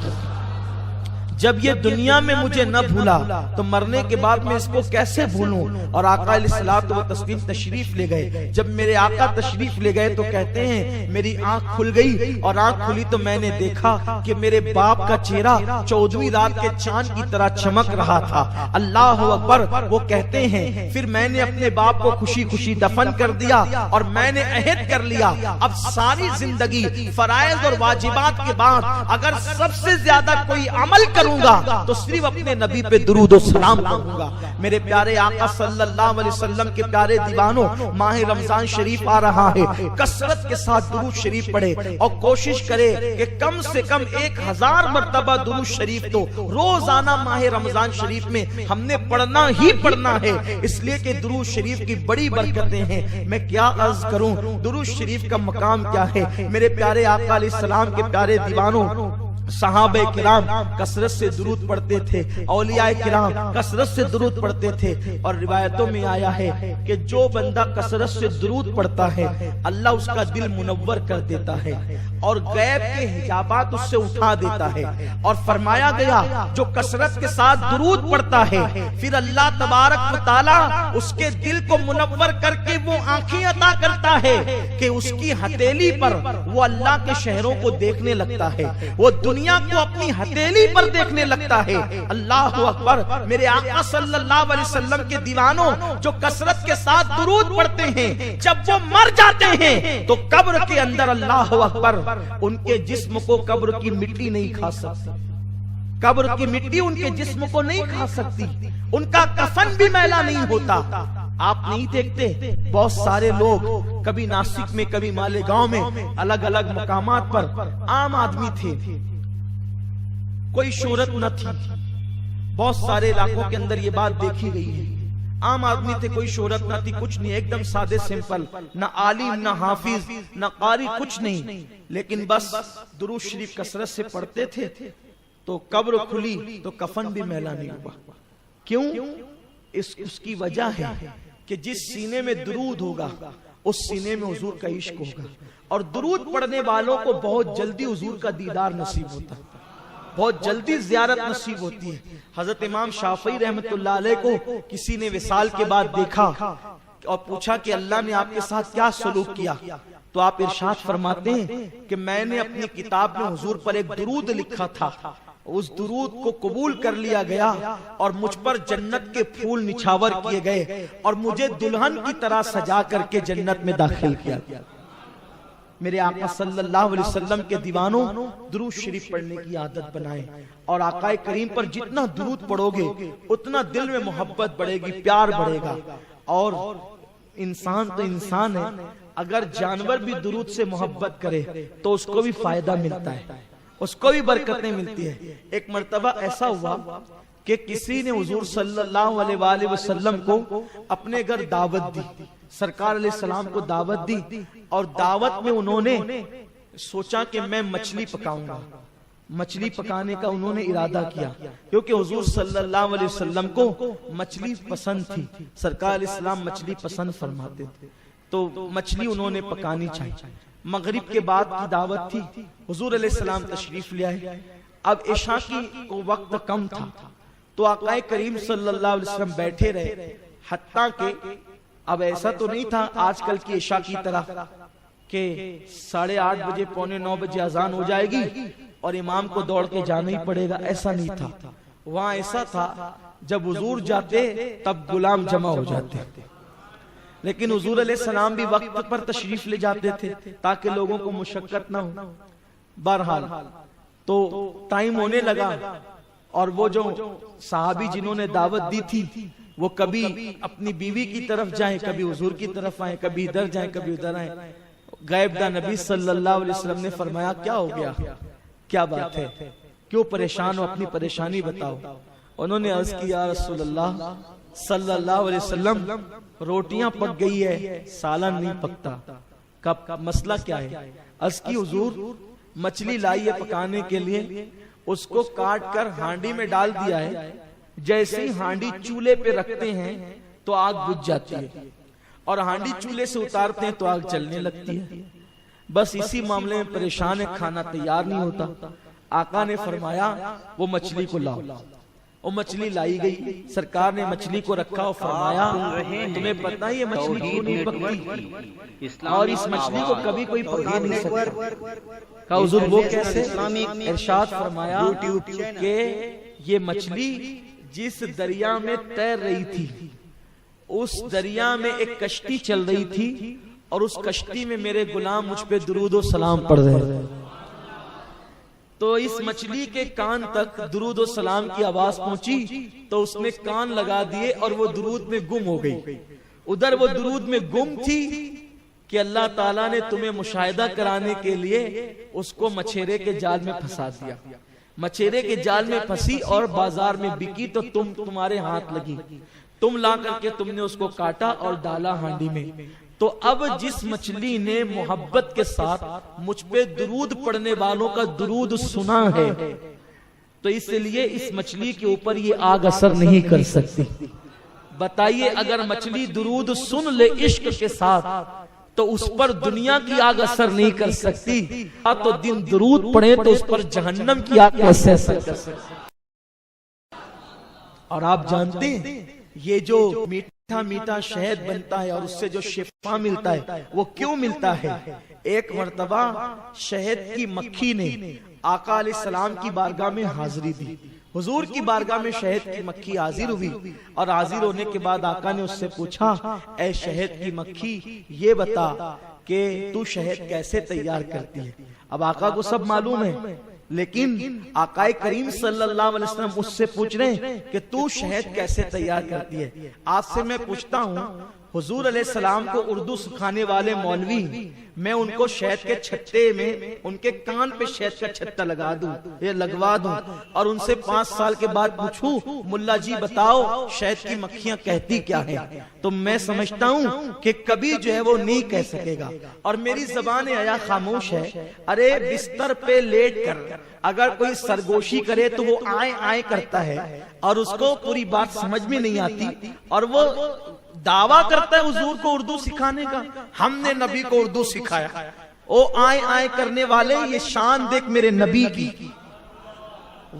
جب یہ دنیا میں مجھے نہ بھولا تو مرنے کے بعد میں اس کو کیسے بھولوں؟ اور آقا علیہ الصلوۃ والتسلیم تشریف لے گئے. جب میرے آقا تشریف لے گئے تو کہتے ہیں میری آنکھ کھل گئی, اور آنکھ کھلی تو میں نے دیکھا کہ میرے باپ کا چہرہ 14ویں رات کے چاند کی طرح چمک رہا تھا. اللہ اکبر. وہ کہتے ہیں پھر میں نے اپنے باپ کو خوشی خوشی دفن کر دیا اور میں نے عہد کر لیا, اب ساری زندگی فرائض اور واجبات کے بعد اگر سب سے زیادہ کوئی عمل کروں گا تو صرف اپنے نبی پہ درود و سلام کروں گا. میرے پیارے آقا صلی اللہ علیہ وسلم کے پیارے دیوانوں, ماہ رمضان شریف آ رہا ہے, کثرت کے ساتھ درود شریف پڑھے اور کوشش کرے کہ کم سے کم 1000 مرتبہ درود شریف تو روزانہ ماہ رمضان شریف میں ہم نے پڑھنا ہی پڑھنا ہے, اس لیے کہ درود شریف کی بڑی برکتیں ہیں. میں کیا عرض کروں, درود شریف کا مقام کیا ہے. میرے پیارے آقا علیہ السلام کے پیارے دیوانوں, صحابہ کرام کثرت سے درود پڑھتے تھے, اولیاء کرام کثرت سے درود پڑھتے تھے, اور روایتوں میں آیا ہے کہ جو بندہ کثرت سے درود پڑھتا ہے اللہ اس کا دل منور کر دیتا ہے اور غیب کے حجابات اس سے اٹھا دیتا ہے. اور فرمایا گیا جو کثرت کے ساتھ درود پڑھتا ہے پھر اللہ تبارک و تعالی اس کے دل کو منور کر کے وہ آنکھیں عطا کرتا ہے کہ اس کی ہتھیلی پر وہ اللہ کے شہروں کو دیکھنے لگتا ہے, وہ دنیا کو اپنی ہتھیلی پر دیکھنے لگتا ہے. اللہ اکبر. میرے آقا صلی اللہ علیہ وسلم کے دیوانوں جو کثرت کے ساتھ درود پڑھتے ہیں جب وہ مر جاتے ہیں تو قبر کے اندر, اللہ اکبر, ان کے جسم کو قبر کی مٹی نہیں کھا سکتی, قبر کی مٹی ان کے جسم کو نہیں کھا سکتی, ان کا کفن بھی میلا نہیں ہوتا. آپ نہیں دیکھتے بہت سارے لوگ کبھی ناسک میں کبھی مالیگاؤں میں الگ الگ مقامات پر عام آدمی تھے, کوئی شہرت نہ تھی. بہت سارے علاقوں کے اندر یہ بات دیکھی گئی ہے, عام آدمی تھے, کوئی شہرت نہ تھی, کچھ نہیں, ایک دم سادے سمپل, نہ عالم نہ حافظ نہ قاری, کچھ نہیں, لیکن بس درود شریف کثرت سے پڑھتے تھے. تو قبر کھلی تو کفن بھی میلا نہیں ہوا. کیوں؟ اس کی وجہ ہے کہ جس سینے میں درود ہوگا اس سینے میں حضور کا عشق ہوگا, اور درود پڑھنے والوں کو بہت جلدی حضور کا دیدار نصیب ہوتا ہے, بہت جلدی زیارت نصیب ہوتی ہے. حضرت امام شافعی رحمت اللہ علیہ کو کسی نے وصال کے بعد دیکھا اور پوچھا کہ اللہ نے آپ کے ساتھ کیا سلوک کیا, تو آپ ارشاد فرماتے ہیں کہ میں نے اپنی کتاب میں حضور پر ایک درود لکھا تھا, اس درود کو قبول کر لیا گیا اور مجھ پر جنت کے پھول نچھاور کیے گئے اور مجھے دلہن کی طرح سجا کر کے جنت میں داخل کیا گیا. میرے آقا صلی اللہ علیہ وسلم کے دیوانوں درود شریف پڑھنے کی عادت بنائیں, اور آقا کریم پر جتنا درود پڑھو گے اتنا دل میں محبت بڑھے گی, پیار بڑھے گا. اور انسان تو انسان ہے, اگر جانور بھی درود سے محبت کرے تو اس کو بھی فائدہ ملتا ہے, اس کو بھی برکتیں ملتی ہیں. ایک مرتبہ ایسا ہوا کہ کسی نے حضور صلی اللہ علیہ وآلہ وسلم کو اپنے گھر دعوت دی, سرکار علیہ السلام کو دعوت دی, اور دعوت میں انہوں نے سوچا کہ میں مچھلی پکاؤں گا. مچھلی پکانے کا انہوں نے ارادہ کیا کیونکہ حضور صلی اللہ علیہ وسلم کو مچھلی پسند تھی, سرکار علیہ السلام مچھلی پسند فرماتے تھے, تو مچھلی انہوں نے پکانی چاہیے. مغرب کے بعد کی دعوت تھی, حضور علیہ السلام تشریف لے آئے. اب عشاء کی کو وقت کم تھا تو آقا کریم صلی اللہ علیہ وسلم بیٹھے رہے, حتیٰ کہ اب ایسا تو نہیں تھا آج کل کی عشاء کی طرح کہ 8:30 بجے 8:45 بجے اذان ہو جائے گی اور امام کو دوڑ کے جانا ہی پڑے گا، ایسا نہیں تھا. وہاں ایسا تھا جب حضور جاتے تب غلام جمع ہو جاتے، لیکن حضور علیہ السلام بھی وقت پر تشریف لے جاتے تھے تاکہ لوگوں کو مشقت نہ ہو. بہرحال تو ٹائم ہونے لگا اور وہ جو صحابی جنہوں نے دعوت دی تھی وہ کبھی اپنی بیوی کی طرف جائیں، کبھی حضور کی طرف آئیں، کبھی ادھر جائیں کبھی ادھر آئیں. غیب دا نبی صلی اللہ علیہ وسلم نے فرمایا کیا ہو گیا، کیا بات ہے، کیوں پریشان ہو، اپنی پریشانی بتاؤ. انہوں نے عرض کی یا رسول اللہ صلی اللہ علیہ وسلم روٹیاں پک گئی ہے سالن نہیں پکتا، کب مسئلہ کیا ہے؟ عرض کی حضور مچھلی لائی ہے پکانے کے لیے، اس کو کاٹ کر ہانڈی میں ڈال دیا ہے، جیسے ہی ہانڈی چولہے پہ رکھتے ہیں تو آگ بجھ جاتی ہے اور ہانڈی چولہے سے اتارتے ہیں تو آگ چلنے لگتی ہے. بس اسی معاملے میں پریشان ہے، کھانا تیار نہیں ہوتا. آقا نے فرمایا وہ مچھلی کو لاؤ. وہ مچھلی لائی گئی، سرکار نے مچھلی کو رکھا اور فرمایا تمہیں پتہ ہے یہ مچھلی کیوں نہیں پکتی اور اس مچھلی کو کبھی کوئی پکا نہیں سکتا. کہا حضور وہ کیسے؟ ارشاد فرمایا کہ یہ مچھلی جس دریا میں تیر رہی تھی اس دریا میں ایک کشتی چل رہی تھی اور اس کشتی میں میرے غلام مجھ پہ درود و سلام پڑھ رہے تھے. تو اس مچھلی کے کان تک درود و سلام کی آواز پہنچی تو اس نے کان لگا دیے اور وہ درود میں گم ہو گئی. ادھر وہ درود میں گم تھی کہ اللہ تعالیٰ نے تمہیں مشاہدہ کرانے کے لیے اس کو مچھیرے کے جال میں پھنسا دیا. مچھیرے کے جال میں پھنسی اور بازار میں بکی تو تمہارے ہاتھ لگی، تم لا کر کے تم نے اس کو کاٹا اور ڈالا ہانڈی میں. تو اب جس مچھلی نے محبت کے ساتھ مجھ پہ درود پڑھنے والوں کا درود سنا ہے تو اس لیے اس مچھلی کے اوپر یہ آگ اثر نہیں کر سکتی. بتائیے اگر مچھلی درود سن لے عشق کے ساتھ تو اس پر دنیا کی آگ اثر نہیں کر سکتی، تو دن درود پڑھے تو اس پر جہنم کی آگ کیسے اثر کر سکتی. اور آپ جانتے ہیں یہ جو میٹھا میٹھا شہد بنتا ہے اور اس سے جو شفا ملتا ہے وہ کیوں ملتا ہے؟ ایک مرتبہ شہد کی مکھی نے آقا علیہ السلام کی بارگاہ میں حاضری دی. حضور کی بارگاہ میں شہد کی مکھی حاضر ہوئی اور حاضر ہونے کے بعد آقا نے اس سے پوچھا اے شہد کی مکھی یہ بتا کہ تو شہد کیسے تیار کرتی ہے. اب آقا کو سب معلوم ہے لیکن آقا کریم صلی اللہ علیہ وسلم اس سے پوچھ رہے ہیں کہ تو شہد کیسے تیار کرتی ہے. آپ سے میں پوچھتا ہوں حضور علیہ السلام کو اردو سکھانے والے مولوی میں ان کو شہد کے چھتے میں ان کے کان پہ شہد کا چھتا لگا دوں یا لگوا دوں اور ان سے 5 سال کے بعد پوچھوں ملا جی بتاؤ شہد کی مکھیاں کہتی کیا ہے تو میں سمجھتا ہوں کہ کبھی جو ہے وہ نہیں کہہ سکے گا. اور میری زبان حیا خاموش ہے. ارے بستر پہ لیٹ کر اگر کوئی سرگوشی کرے تو وہ آئے آئے کرتا ہے اور اس کو پوری بات سمجھ میں نہیں آتی اور وہ دعویٰ کرتا ہے حضور کو اردو سکھانے کا. ہم نے نبی کو اردو سکھایا. او آئے آئے کرنے والے یہ شان دیکھ میرے نبی کی.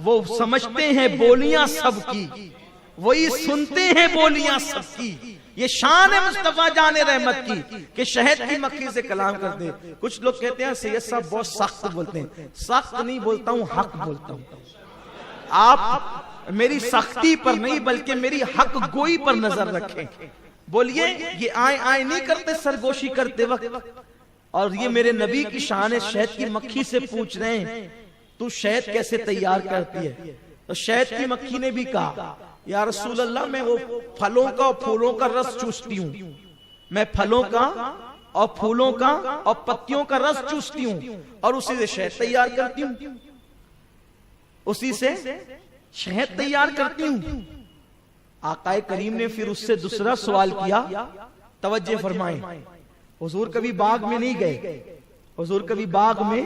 وہ سمجھتے ہیں بولیاں سب کی وہی سنتے ہیں بولیاں سب کی. یہ شان ہے مصطفیٰ جان رحمت کی کہ شہد کی مکھی سے کلام کرتے. کچھ لوگ کہتے ہیں سید صاحب بہت سخت بولتے ہیں. سخت نہیں بولتا ہوں حق بولتا ہوں. آپ میری سختی پر نہیں بلکہ میری حق گوئی پر نظر رکھیں. بولیے یہ آئے آئے نہیں کرتے سرگوشی کرتے وقت. اور یہ میرے نبی کی شان ہے. شہد کی مکھی سے پوچھ رہے ہیں تو شہد کیسے تیار کرتی ہے. تو شہد کی مکھی نے بھی کہا یا رسول اللہ میں وہ پھلوں کا اور پھولوں کا رس چوستی ہوں. میں پھلوں کا اور پھولوں کا اور پتیوں کا رس چوستی ہوں اور اسی سے شہد تیار کرتی ہوں. اسی سے شہد تیار کرتی ہوں. آقا کریم نے پھر اس سے دوسرا سوال کیا. توجہ فرمائیں. حضور کبھی باغ میں نہیں گئے. حضور کبھی باغ میں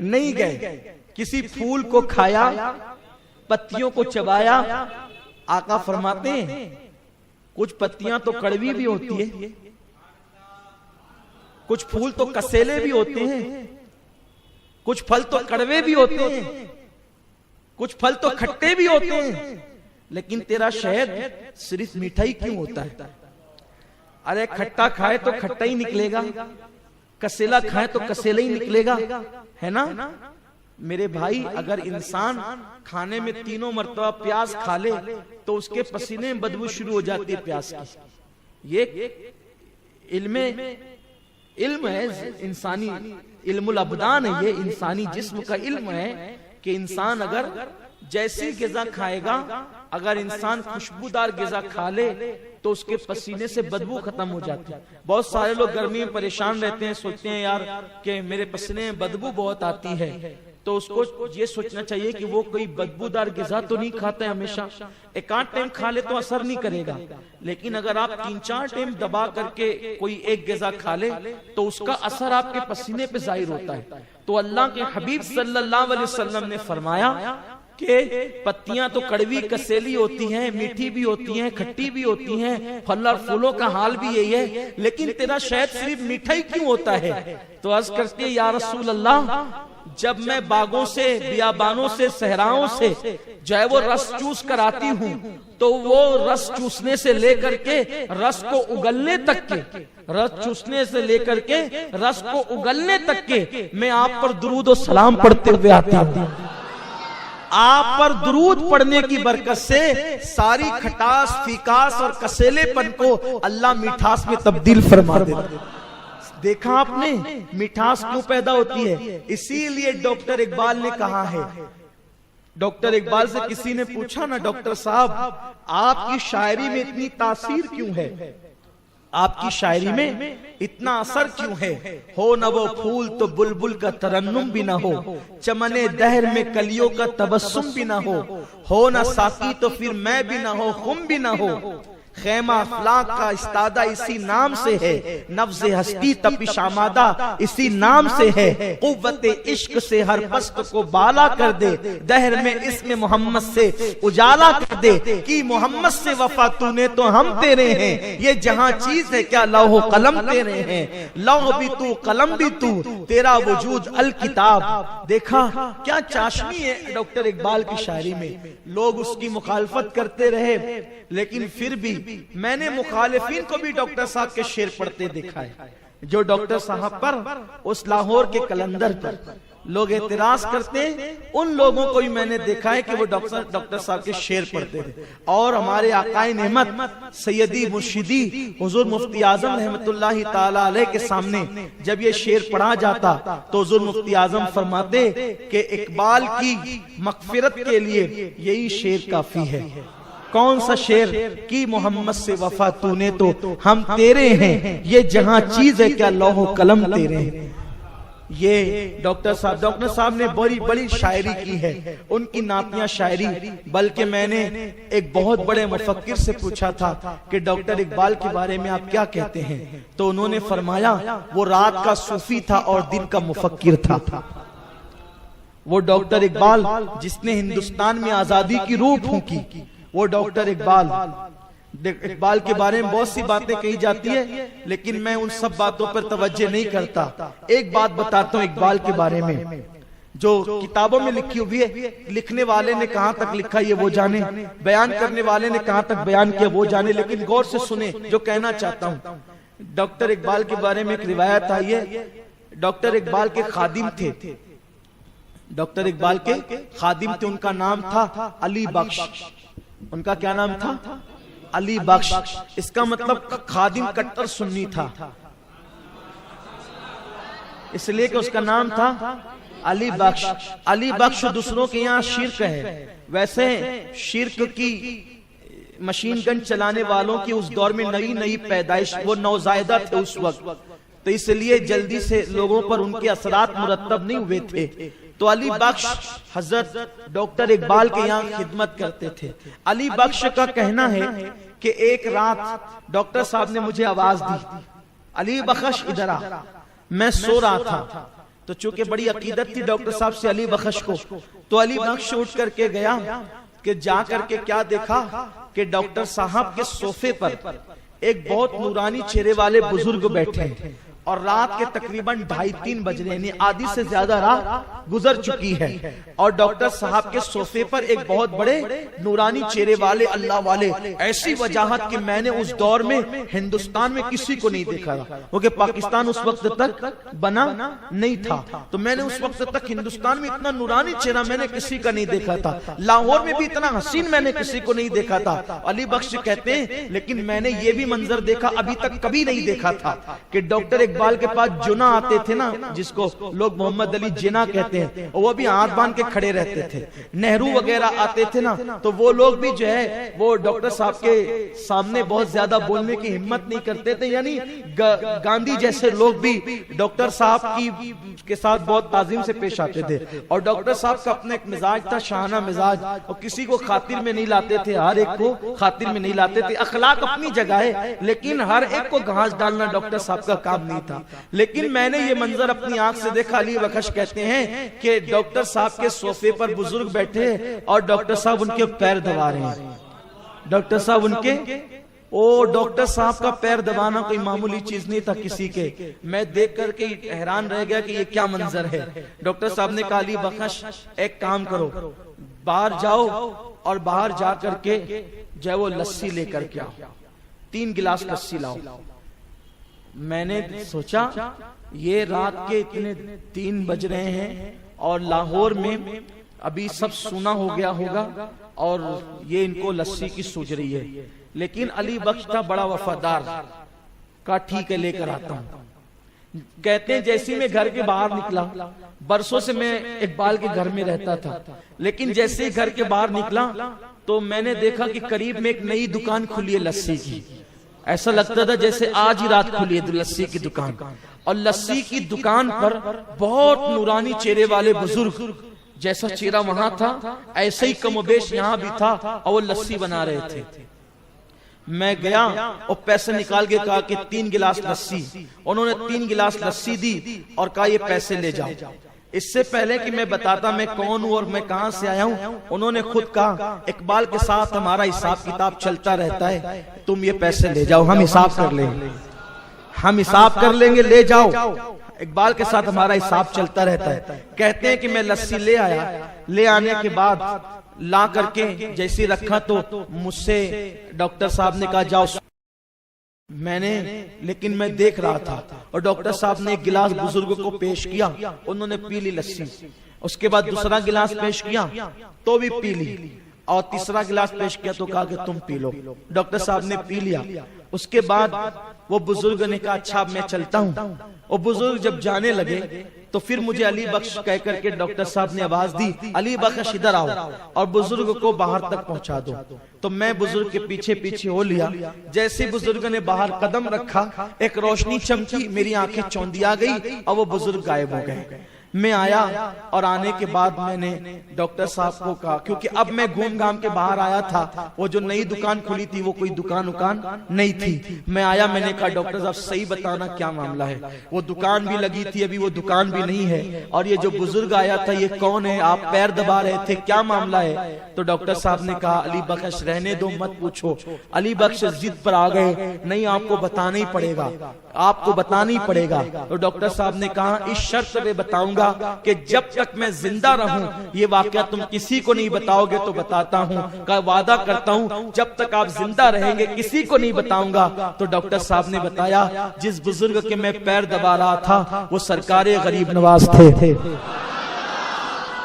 نہیں گئے. کسی پھول کو کھایا پتیوں کو چبایا. آقا فرماتے ہیں کچھ پتیاں تو کڑوی بھی ہوتی ہے کچھ پھول تو کسیلے بھی ہوتے ہیں کچھ پھل تو کڑوے بھی ہوتے ہیں کچھ پھل تو کھٹے بھی ہوتے ہیں لیکن تیرا شہد صرف میٹھا ہی کیوں ہوتا ہے؟ ارے کھٹا کھائے تو کھٹا ہی نکلے گا، کسیلا کھائے تو کسیلا ہی نکلے گا، ہے نا؟ میرے بھائی اگر انسان کھانے میں 3 مرتبہ پیاز کھا لے تو اس کے پسینے میں بدبو شروع ہو جاتی ہے پیاز کی۔ یہ علم ہے انسانی، علم الابدان ہے، یہ انسانی جسم کا علم ہے کہ انسان اگر جیسی غذا کھائے گا، اگر انسان خوشبودار غذا کھا لے تو اس کے پسینے سے بدبو ختم ہو جاتی ہے۔ بہت سارے لوگ گرمی میں پریشان رہتے ہیں، سوچتے ہیں یار کہ میرے پسینے میں بدبو بہت آتی ہے، تو اس کو یہ سوچنا چاہیے کہ وہ کوئی بدبودار غذا تو نہیں کھاتا ہے ہمیشہ، ایک آدھ ٹائم کھا لے تو اثر نہیں کرے گا، لیکن اگر آپ 3-4 ٹائم دبا کر کے کوئی ایک غذا کھا لے تو اس کا اثر آپ کے پسینے پہ ظاہر ہوتا ہے۔ تو اللہ کے حبیب صلی اللہ علیہ وسلم نے فرمایا کہ پتیاں تو کڑوی کسیلی ہوتی ہیں، میٹھی بھی ہوتی ہیں، کھٹی بھی ہوتی ہیں، پھل اور پھولوں کا حال بھی یہی ہے، لیکن تیرا شہد صرف میٹھا ہی کیوں ہوتا ہے؟ تو عرض کرتے ہیں یا رسول اللہ، جب میں باغوں سے، بیابانوں سے، صحراؤں سے جو ہے وہ رس چوس کر آتی ہوں تو وہ رس چوسنے سے لے کر کے رس کو اگلنے تک کے، رس چوسنے سے لے کر کے رس کو اگلنے تک کے میں آپ پر درود و سلام پڑھتے ہوئے آتی ہوں۔ آپ پر درود پڑھنے کی برکت سے ساری کھٹاس، فیکاس اور کسیلے پن کو اللہ میٹھاس میں تبدیل فرما دیتا ہے۔ دیکھا آپ نے میٹھاس کیوں پیدا ہوتی ہے؟ اسی لیے ڈاکٹر اقبال نے کہا ہے، ڈاکٹر اقبال سے کسی نے پوچھا نا ڈاکٹر صاحب آپ کی شاعری میں اتنی تاثیر کیوں ہے، آپ کی شاعری میں اتنا اثر کیوں ہے؟ ہو نہ وہ پھول تو بلبل کا ترنم بھی نہ ہو، چمنے دہر میں کلیوں کا تبسم بھی نہ ہو نہ ساقی تو پھر میں بھی نہ ہو، خم بھی نہ ہو، خیمہ افلاک کا استادہ اسی نام سے ہے، نفذ ہستی تپش آمادہ اسی نام سے ہے، قوت عشق سے ہر پست کو بالا کر دے، دہر میں اسم محمد سے اجالا کر دے، کی محمد سے وفا تو نے تو ہم تیرے ہیں، یہ جہاں چیز ہے کیا لوح و قلم تیرے ہیں، لوح بھی تو قلم بھی تو، تیرا وجود الکتاب۔ دیکھا کیا چاشنی ہے ڈاکٹر اقبال کی شاعری میں، لوگ اس کی مخالفت کرتے رہے لیکن پھر بھی میں نے مخالفین کو بھی ڈاکٹر صاحب کے شعر پڑھتے دیکھا ہے، جو ڈاکٹر صاحب پر اس لاہور کے کلندر پر لوگ اعتراض کرتے ہیں، ان لوگوں کو بھی میں نے دیکھا ہے کہ وہ ڈاکٹر صاحب کے شعر پڑھتے تھے۔ اور ہمارے آقائے نعمت سیدی مرشدی حضور مفتی اعظم رحمت اللہ تعالی علیہ کے سامنے جب یہ شعر پڑھا جاتا تو حضور مفتی اعظم فرماتے کہ اقبال کی مغفرت کے لیے یہی شعر کافی ہے۔ کون سا شعر؟ کی محمد سے وفا تو نے تو ہم تیرے ہیں، یہ جہاں چیز ہے کیا لوح و قلم تیرے ہیں۔ یہ ڈاکٹر صاحب نے بڑی شاعری کی ہے، ان کی نعتیہ شاعری، بلکہ میں نے ایک بہت بڑے مفکر سے پوچھا تھا کہ ڈاکٹر اقبال کے بارے میں آپ کیا کہتے ہیں، تو انہوں نے فرمایا وہ رات کا صوفی تھا اور دن کا مفکر تھا۔ وہ ڈاکٹر اقبال جس نے ہندوستان میں آزادی کی روح پھونکی، وہ ڈاکٹر اقبال کے بارے میں بہت سی باتیں کہی جاتی ہے لیکن میں ان سب باتوں پر توجہ نہیں کرتا۔ ایک بات بتاتا ہوں اقبال کے بارے میں جو کتابوں میں لکھی ہوئی ہے، لکھنے والے نے کہاں تک لکھا یہ وہ جانے، بیان کرنے والے نے کہاں تک بیان کیا وہ جانے، لیکن غور سے سنیں جو کہنا چاہتا ہوں۔ ڈاکٹر اقبال کے بارے میں ایک روایت آئی ہے، ڈاکٹر اقبال کے خادم تھے، ڈاکٹر اقبال کے خادم تھے، ان کا نام تھا علی بخش۔ ان کا کیا نام تھا؟ علی بخش۔ اس کا مطلب خادم کٹر سنی تھا، اس لیے کہ اس کا نام تھا علی بخش۔ علی بخش دوسروں کے یہاں شرک ہے، ویسے شرک کی مشین گن چلانے والوں کی اس دور میں نئی پیدائش، وہ نوزائیدہ تھے اس وقت، تو اس لیے جلدی سے لوگوں پر ان کے اثرات مرتب نہیں ہوئے تھے۔ تو علی بخش حضرت ڈاکٹر اقبال کے یہاں خدمت کرتے تھے۔ علی بخش کا کہنا ہے کہ ایک رات ڈاکٹر صاحب نے مجھے آواز دی، علی بخش ادھر آ۔ میں سو رہا تھا تو چونکہ بڑی عقیدت تھی ڈاکٹر صاحب سے علی بخش کو، تو علی بخش اٹھ کر کے گیا، کہ جا کر کے کیا دیکھا کہ ڈاکٹر صاحب کے صوفے پر ایک بہت نورانی چہرے والے بزرگ بیٹھے ہیں، اور رات کے تقریباً 2:30-3 بج رہے ہیں، آدھی سے زیادہ رات گزر چکی ہے، اور ڈاکٹر صاحب کے صوفے پر ایک بہت بڑے نورانی چہرے والے اللہ والے، ایسی وجاہت کہ میں نے اس دور میں ہندوستان میں کسی کو نہیں دیکھا تھا، کیونکہ پاکستان اس وقت تک بنا نہیں تھا، تو میں نے اس وقت تک ہندوستان میں اتنا نورانی چہرہ میں نے کسی کا نہیں دیکھا تھا، لاہور میں بھی اتنا حسین میں نے کسی کو نہیں دیکھا تھا۔ علی بخش کہتے ہیں لیکن میں نے یہ بھی منظر دیکھا ابھی تک کبھی نہیں دیکھا تھا کہ ڈاکٹر اقبال کے پاس جنا آتے تھے نا، جس کو لوگ محمد علی جنا کہتے ہیں، وہ بھی ہاتھ باندھ کے کھڑے رہتے تھے، نہرو وغیرہ آتے تھے نا تو وہ لوگ بھی جو ہے وہ ڈاکٹر صاحب کے سامنے بہت زیادہ بولنے کی ہمت نہیں کرتے تھے، یعنی گاندھی جیسے لوگ بھی ڈاکٹر صاحب کے ساتھ بہت تعظیم سے پیش آتے تھے، اور ڈاکٹر صاحب کا اپنا ایک مزاج تھا، شاہانہ مزاج، اور کسی کو خاطر میں نہیں لاتے تھے، ہر ایک کو خاطر میں نہیں لاتے تھے، اخلاق اپنی جگہ ہے لیکن ہر ایک کو گھاس ڈالنا ڈاکٹر صاحب کا کام نہیں تھا۔ لیکن میں نے یہ منظر اپنی آنکھ سے دیکھا۔ علی بخش کہتے ہیں کہ ڈاکٹر صاحب کے صوفے پر بزرگ بیٹھے اور ڈاکٹر صاحب ان کے پیر دبا رہے ہیں، ڈاکٹر صاحب ان کے ڈاکٹر صاحب کا پیر دبانا کوئی معمولی چیز نہیں تھا کسی کے۔ میں دیکھ کر کے حیران رہ گیا کہ یہ کیا منظر ہے۔ ڈاکٹر صاحب نے کہا علی بخش ایک کام کرو، باہر جاؤ اور باہر جا کر کے جو ہے وہ لسی لے کر کے آؤ، 3 گلاس لسی لاؤ۔ میں نے سوچا یہ رات کے اتنے 3 بج رہے ہیں اور لاہور میں ابھی سب سونا ہو گیا ہوگا اور یہ ان کو لسی کی سوچ رہی ہے، لیکن علی بخش تھا بڑا وفادار، کہا ٹھیک ہے لے کر آتا ہوں۔ کہتے ہیں جیسے میں گھر کے باہر نکلا، برسوں سے میں اقبال کے گھر میں رہتا تھا، لیکن جیسے گھر کے باہر نکلا تو میں نے دیکھا کہ قریب میں ایک نئی دکان کھلی ہے لسی کی، ایسا لگتا تھا جیسے آج ہی رات کھلی ہے لسی کی دکان، اور لسی کی دکان پر بہت نورانی چہرے والے بزرگ، جیسا چہرہ وہاں تھا ایسا ہی کم و بیش یہاں بھی تھا، اور وہ لسی بنا رہے تھے۔ میں گیا اور پیسے نکال کے کہا کہ 3 گلاس لسی، انہوں نے 3 گلاس لسی دی اور کہا یہ پیسے لے جاؤ۔ اس سے پہلے کہ میں بتاتا میں کون ہوں اور میں کہاں سے آیا ہوں، انہوں نے خود کہا اقبال کے ساتھ ہمارا حساب کتاب چلتا رہتا ہے، تم یہ پیسے لے جاؤ، ہم حساب کر لیں گے، ہم حساب کر لیں گے، لے جاؤ، اقبال کے ساتھ ہمارا حساب چلتا رہتا ہے۔ کہتے ہیں کہ میں لسی لے آیا، لے آنے کے بعد لا کر کے جیسے رکھا تو مجھ سے ڈاکٹر صاحب نے کہا جاؤ، لیکن میں دیکھ رہا تھا، اور ڈاکٹر صاحب نے ایک گلاس بزرگ کو پیش کیا، انہوں نے پی لی لسی، اس کے بعد دوسرا گلاس پیش کیا تو بھی پی لی، اور تیسرا گلاس پیش کیا تو کہا کہ تم پی لو، ڈاکٹر صاحب نے پی لیا۔ اس کے بعد وہ بزرگ نے کہا اچھا میں چلتا ہوں، اور بزرگ جب جانے لگے تو پھر مجھے علی بخش کہہ کر کے ڈاکٹر صاحب نے آواز دی علی بخش ادھر آؤ اور بزرگ کو باہر تک پہنچا دو، تو میں بزرگ کے پیچھے پیچھے ہو لیا۔ جیسے بزرگ نے باہر قدم رکھا ایک روشنی چمکی، میری آنکھیں چوندیا گئی اور وہ بزرگ غائب ہو گئے۔ میں آیا اور آنے کے بعد میں نے ڈاکٹر صاحب کو کہا، کیونکہ اب میں گھوم گھام کے باہر آیا تھا، وہ جو نئی دکان کھلی تھی وہ کوئی دکان نہیں تھی۔ میں آیا، میں نے کہا ڈاکٹر صاحب صحیح بتانا کیا معاملہ ہے، وہ دکان بھی لگی تھی ابھی وہ دکان بھی نہیں ہے، اور یہ جو بزرگ آیا تھا یہ کون ہے، آپ پیر دبا رہے تھے، کیا معاملہ ہے؟ تو ڈاکٹر صاحب نے کہا علی بخش رہنے دو مت پوچھو۔ علی بخش ضد پر آ گئے، نہیں آپ کو بتانا ہی پڑے گا، آپ کو بتانا ہی پڑے گا۔ تو ڈاکٹر صاحب نے کہا اس شرط پہ بتاؤں گا کہ جب تک میں زندہ رہوں یہ واقعہ تم کسی کو نہیں بتاؤ گے تو بتاتا ہوں، کا وعدہ کرتا ہوں جب تک آپ زندہ رہیں گے کسی کو نہیں بتاؤں گا۔ تو ڈاکٹر صاحب نے بتایا جس بزرگ کے میں پیر دبا رہا تھا وہ سرکار غریب نواز تھے،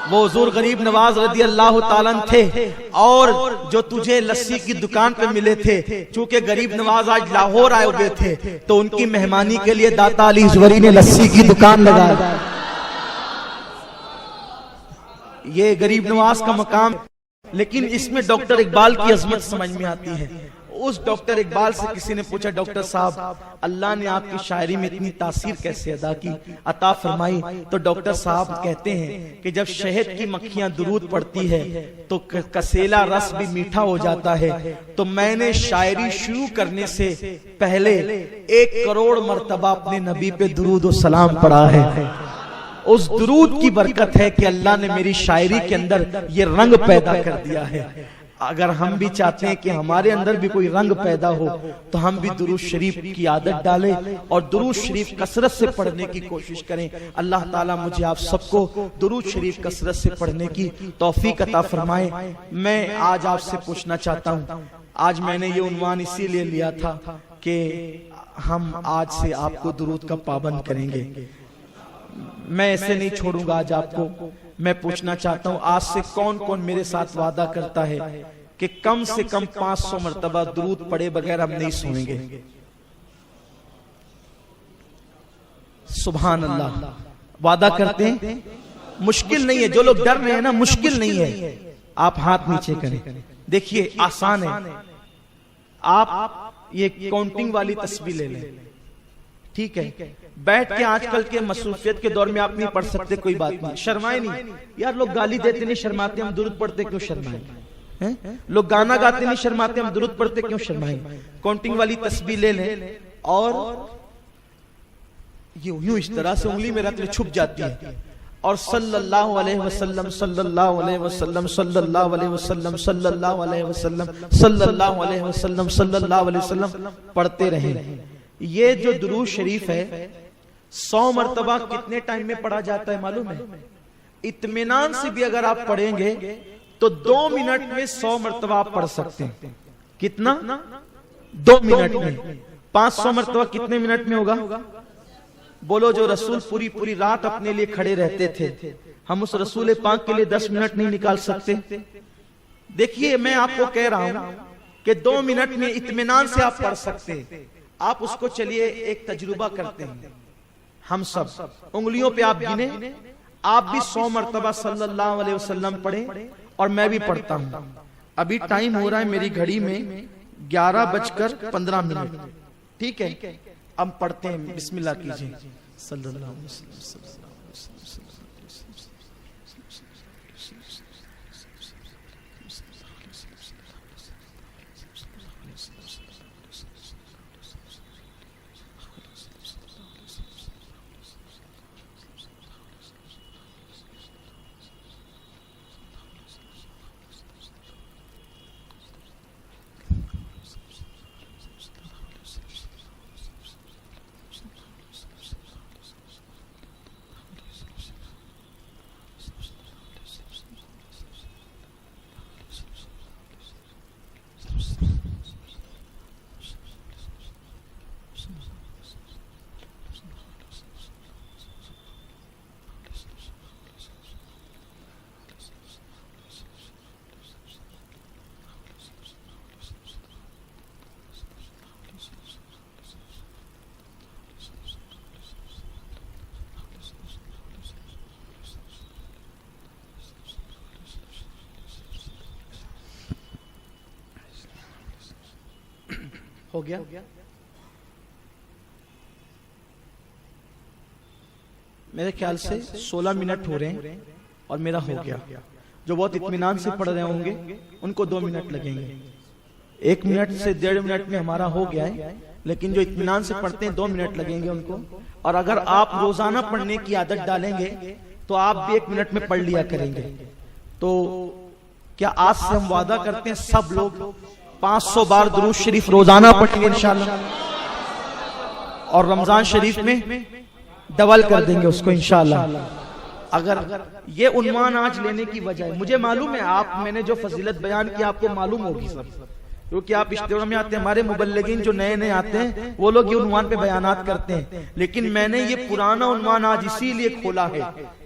وہ حضور غریب نواز رضی اللہ تعالیٰ تھے، اور جو تجھے لسی کی دکان پہ ملے تھے، چونکہ غریب نواز آج لاہور آئے ہوئے تھے تو ان کی مہمانی کے لیے داتا علی زوری نے لسی کی دکان لگائی۔ یہ غریب نواز کا مقام، لیکن اس میں ڈاکٹر اقبال کی عظمت سمجھ میں آتی ہے۔ اس ڈاکٹر اقبال سے کسی نے پوچھا ڈاکٹر صاحب اللہ نے آپ کی شاعری میں اتنی تاثیر کیسے عطا فرمائی؟ تو ڈاکٹر صاحب کہتے ہیں کہ جب شہد کی مکھیاں درود پڑتی ہے تو کسیلا رس بھی میٹھا ہو جاتا ہے، تو میں نے شاعری شروع کرنے سے پہلے 1 کروڑ مرتبہ اپنے نبی پہ درود و سلام پڑھا ہے۔ اس درود کی برکت ہے کہ اللہ نے میری شاعری کے اندر یہ رنگ پیدا کر دیا ہے۔ اگر ہم بھی چاہتے ہیں کہ ہمارے اندر بھی کوئی رنگ پیدا ہو تو ہم بھی درود شریف کی عادت ڈالیں اور درود شریف کثرت سے پڑھنے کی کوشش کریں. اللہ تعالیٰ مجھے آپ سب کو درود شریف کثرت سے پڑھنے کی توفیق عطا فرمائے. میں آج آپ سے پوچھنا چاہتا ہوں, آج میں نے یہ عنوان اسی لیے لیا تھا کہ ہم آج سے آپ کو درود کا پابند کریں گے. میں ایسے نہیں چھوڑوں گا آج آپ کو. میں پوچھنا چاہتا ہوں آج سے کون کون میرے ساتھ وعدہ کرتا ہے کہ کم سے کم 500 مرتبہ درود پڑھے بغیر ہم نہیں سوئیں گے. سبحان اللہ. وعدہ کرتے ہیں؟ مشکل نہیں ہے. جو لوگ ڈر رہے ہیں نا, مشکل نہیں ہے. آپ ہاتھ نیچے کریں. دیکھیے آسان ہے. آپ یہ کاؤنٹنگ والی تسبیح لے لیں, ٹھیک ہے؟ بیٹھ کے آج کل کے مصروفیت کے دور میں آپ نہیں پڑھ سکتے, کوئی بات نہیں, شرمائے نہیں. یار لوگ گالی دیتے نہیں شرماتے, ہم درود پڑھتے کیوں شرمائیں؟ لوگ گانا گاتے نہیں شرماتے, ہم درود پڑھتے کیوں شرمائیں؟ کاؤنٹنگ والی تسبیح لے لیں اور یوں اس طرح سے انگلی میں رکھ لے, چھپ جاتی ہے, اور صلی اللہ علیہ وسلم صلی اللہ علیہ وسلم صلی اللہ علیہ وسلم صلی اللہ علیہ وسلم صلی اللہ علیہ وسلم صلی اللہ علیہ وسلم پڑھتے رہیں. یہ جو درود شریف ہے 100 مرتبہ کتنے ٹائم میں پڑھا جاتا ہے معلوم ہے؟ اطمینان سے بھی اگر آپ پڑھیں گے تو 2 منٹ میں 100 مرتبہ آپ پڑھ سکتے ہیں. کتنا؟ 2 منٹ میں. 500 مرتبہ کتنے منٹ میں ہوگا؟ بولو. جو رسول پوری رات اپنے لیے کھڑے رہتے تھے, ہم اس رسول پاک کے لیے 10 منٹ نہیں نکال سکتے؟ دیکھیے میں آپ کو کہہ رہا ہوں کہ 2 منٹ میں اطمینان سے آپ پڑھ سکتے ہیں. آپ اس کو چلیے ایک تجربہ کرتے ہیں. ہم سب انگلیوں پہ آپ گنے, آپ بھی 100 مرتبہ صلی اللہ علیہ وسلم پڑھیں اور میں بھی پڑھتا ہوں. ابھی ٹائم ہو رہا ہے میری گھڑی میں 11:15. ٹھیک ہے, اب پڑھتے ہیں. بسم اللہ کیجئے. صلی اللہ علیہ وسلم. ہو گیا؟ میرے خیال سے 16 منٹ ہو رہے ہیں اور میرا ہو گیا. جو بہت اطمینان سے پڑھ رہے ہوں گے ان کو 2 منٹ لگیں گے. 1 منٹ سے 1.5 منٹ میں ہمارا ہو گیا ہے, لیکن جو اطمینان سے پڑھتے ہیں 2 منٹ لگیں گے ان کو. اور اگر آپ روزانہ پڑھنے کی عادت ڈالیں گے تو آپ بھی 1 منٹ میں پڑھ لیا کریں گے. تو کیا آج سے ہم وعدہ کرتے ہیں سب لوگ 500 بار درود شریف روزانہ پڑھیں گے انشاءاللہ, اور رمضان شریف میں ڈبل کر دیں گے اس کو انشاءاللہ. اگر یہ عنوان آج لینے کی وجہ ہے, مجھے معلوم ہے آپ, میں نے جو فضیلت بیان کی آپ کو معلوم ہوگی سب, کیونکہ آپ اشتہار میں آتے ہیں. ہمارے مبلغین جو نئے آتے ہیں وہ لوگ یہ عنوان پہ بیانات کرتے ہیں, لیکن میں نے یہ پرانا عنوان آج اسی لیے کھولا ہے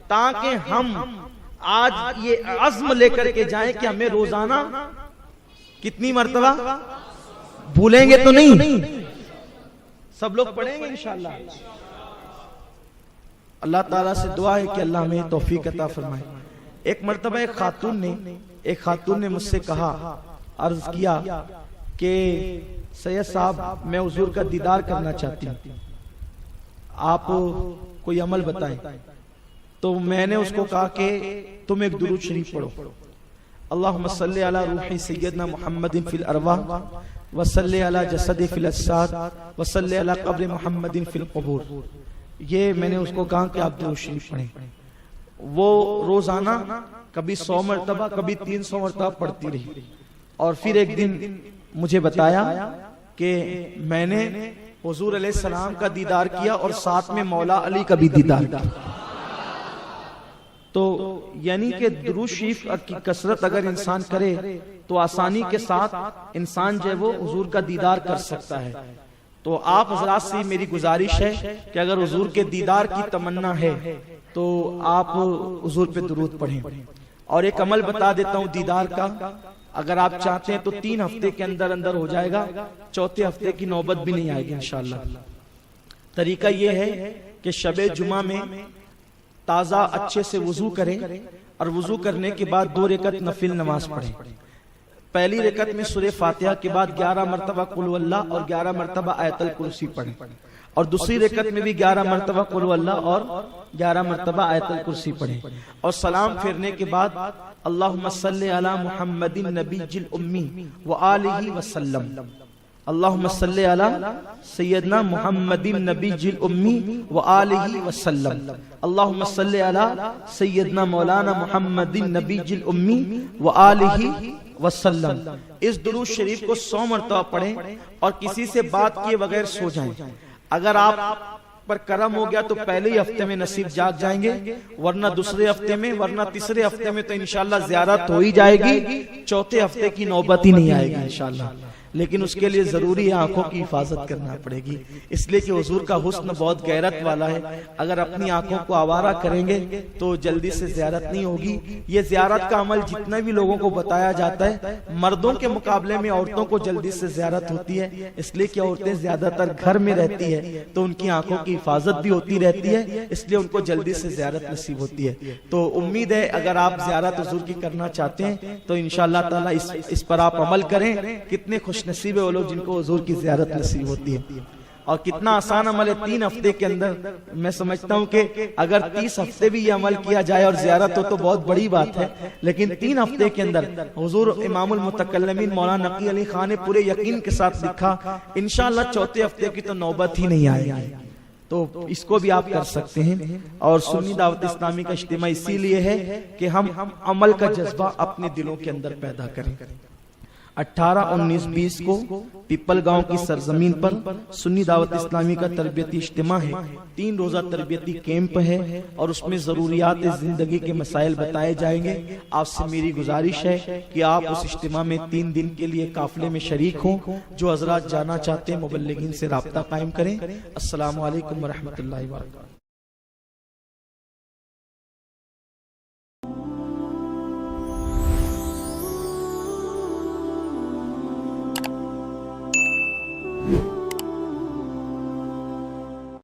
تاکہ ہم آج یہ عزم لے کر کے جائیں کہ ہمیں روزانہ کتنی مرتبہ, بھولیں گے تو نہیں, سب لوگ پڑھیں گے انشاءاللہ. اللہ تعالیٰ سے دعا ہے کہ اللہ ہمیں توفیق عطا فرمائے. ایک مرتبہ ایک خاتون نے مجھ سے کہا, عرض کیا کہ سید صاحب میں حضور کا دیدار کرنا چاہتی ہوں, آپ کوئی عمل بتائیں. تو میں نے اس کو کہا کہ تم ایک درود شریف پڑھو, اللہم صلی علی روح سیدنا محمد فی الارواح وصلی علی جسد فی الاجساد وصلی علی قبر محمد فی القبور. یہ میں نے اس کو کہا کہ آپ درود شریف پڑھیں. وہ روزانہ کبھی 100 مرتبہ کبھی 300 مرتبہ پڑھتی رہی. اور پھر ایک دن مجھے بتایا کہ میں نے حضور علیہ السلام کا دیدار کیا اور ساتھ میں مولا علی کا بھی دیدار کیا. تو یعنی کہ درود شریف کی کثرت اگر انسان کرے تو آسانی کے ساتھ انسان جو ہے وہ حضور کا دیدار کر سکتا ہے. تو آپ حضرات سے میری گزارش ہے کہ اگر حضور کے دیدار کی تمنا ہے تو آپ حضور پہ درود پڑھیں. اور ایک عمل بتا دیتا ہوں دیدار کا، اگر آپ چاہتے ہیں تو 3 ہفتے کے اندر اندر ہو جائے گا، چوتھے ہفتے کی نوبت بھی نہیں آئے گی انشاءاللہ. طریقہ یہ ہے کہ شب جمعہ میں تازہ اچھے سے وضو کریں اور وضو کرنے کے بعد 2 رکعت نفل نماز پڑھیں. پہلی رکعت میں سورہ فاتحہ کے بعد 11 مرتبہ قل هو اللہ اور 11 مرتبہ آیت الکرسی پڑھیں، اور دوسری رکعت میں بھی 11 مرتبہ قل هو اللہ اور 11 مرتبہ آیت الکرسی پڑھیں. اور سلام پھیرنے کے بعد اللہم صلی علی محمد النبی الامی وآلہ وسلم، اللہم صلی علی سیدنا محمد النبی الامی وآلہ وسلم، اللہم صلی علی سیدنا مولانا محمد النبی الامی وآلہ وسلم. اس درود شریف کو 100 مرتبہ پڑھیں اور کسی سے بات کیے بغیر سو جائیں. اگر آپ پر کرم ہو گیا تو پہلے ہی ہفتے میں نصیب جاگ جائیں گے، ورنہ دوسرے ہفتے میں، ورنہ تیسرے ہفتے میں تو انشاءاللہ زیارت ہو ہی جائے گی، چوتھے ہفتے کی نوبت ہی نہیں آئے گی انشاءاللہ. لیکن اس کے لیے ضروری ہے آنکھوں کی حفاظت کرنا پڑے گی، اس لیے کہ حضور کا حسن بہت غیرت والا ہے. اگر اپنی آنکھوں کو آوارہ کریں گے تو جلدی سے زیارت نہیں ہوگی. یہ زیارت کا عمل جتنے بھی لوگوں کو بتایا جاتا ہے، مردوں کے مقابلے میں عورتوں کو جلدی سے زیارت ہوتی ہے، اس لیے کہ عورتیں زیادہ تر گھر میں رہتی ہے تو ان کی آنکھوں کی حفاظت بھی ہوتی رہتی ہے، اس لیے ان کو جلدی سے زیارت نصیب ہوتی ہے. تو امید ہے اگر آپ زیارت حضور کی کرنا چاہتے ہیں تو انشاءاللہ تعالی اس پر آپ عمل کریں. کتنے خوش نصیب ہے وہ لوگ جن کو حضور کی زیارت نصیب ہوتی ہے. اور کتنا آسان عمل ہے، 3 ہفتے کے اندر. میں سمجھتا ہوں کہ اگر 30 ہفتے بھی یہ عمل کیا جائے اور زیارت ہو تو بہت بڑی بات ہے، لیکن 3 ہفتے کے اندر حضور امام المتکلمین مولانا نقی علی خان نے پورے یقین کے ساتھ لکھا انشاءاللہ چوتھے ہفتے کی تو نوبت ہی نہیں آئے گی. تو اس کو بھی آپ کر سکتے ہیں. اور سنی دعوت اسلامی کا اجتماع اسی لیے ہے کہ ہم عمل کا جذبہ اپنے دلوں کے اندر پیدا کریں. 18, 19, 20 کو پیپل گاؤں کی سرزمین پر سنی دعوت اسلامی کا تربیتی اجتماع ہے. 3 روزہ تربیتی کیمپ ہے اور اس میں ضروریات زندگی کے مسائل بتائے جائیں گے. آپ سے میری گزارش ہے کہ آپ اس اجتماع میں 3 دن کے لیے قافلے میں شریک ہوں. جو حضرات جانا چاہتے ہیں مبلغین سے رابطہ قائم کریں. السلام علیکم ورحمۃ اللہ وبرکاتہ.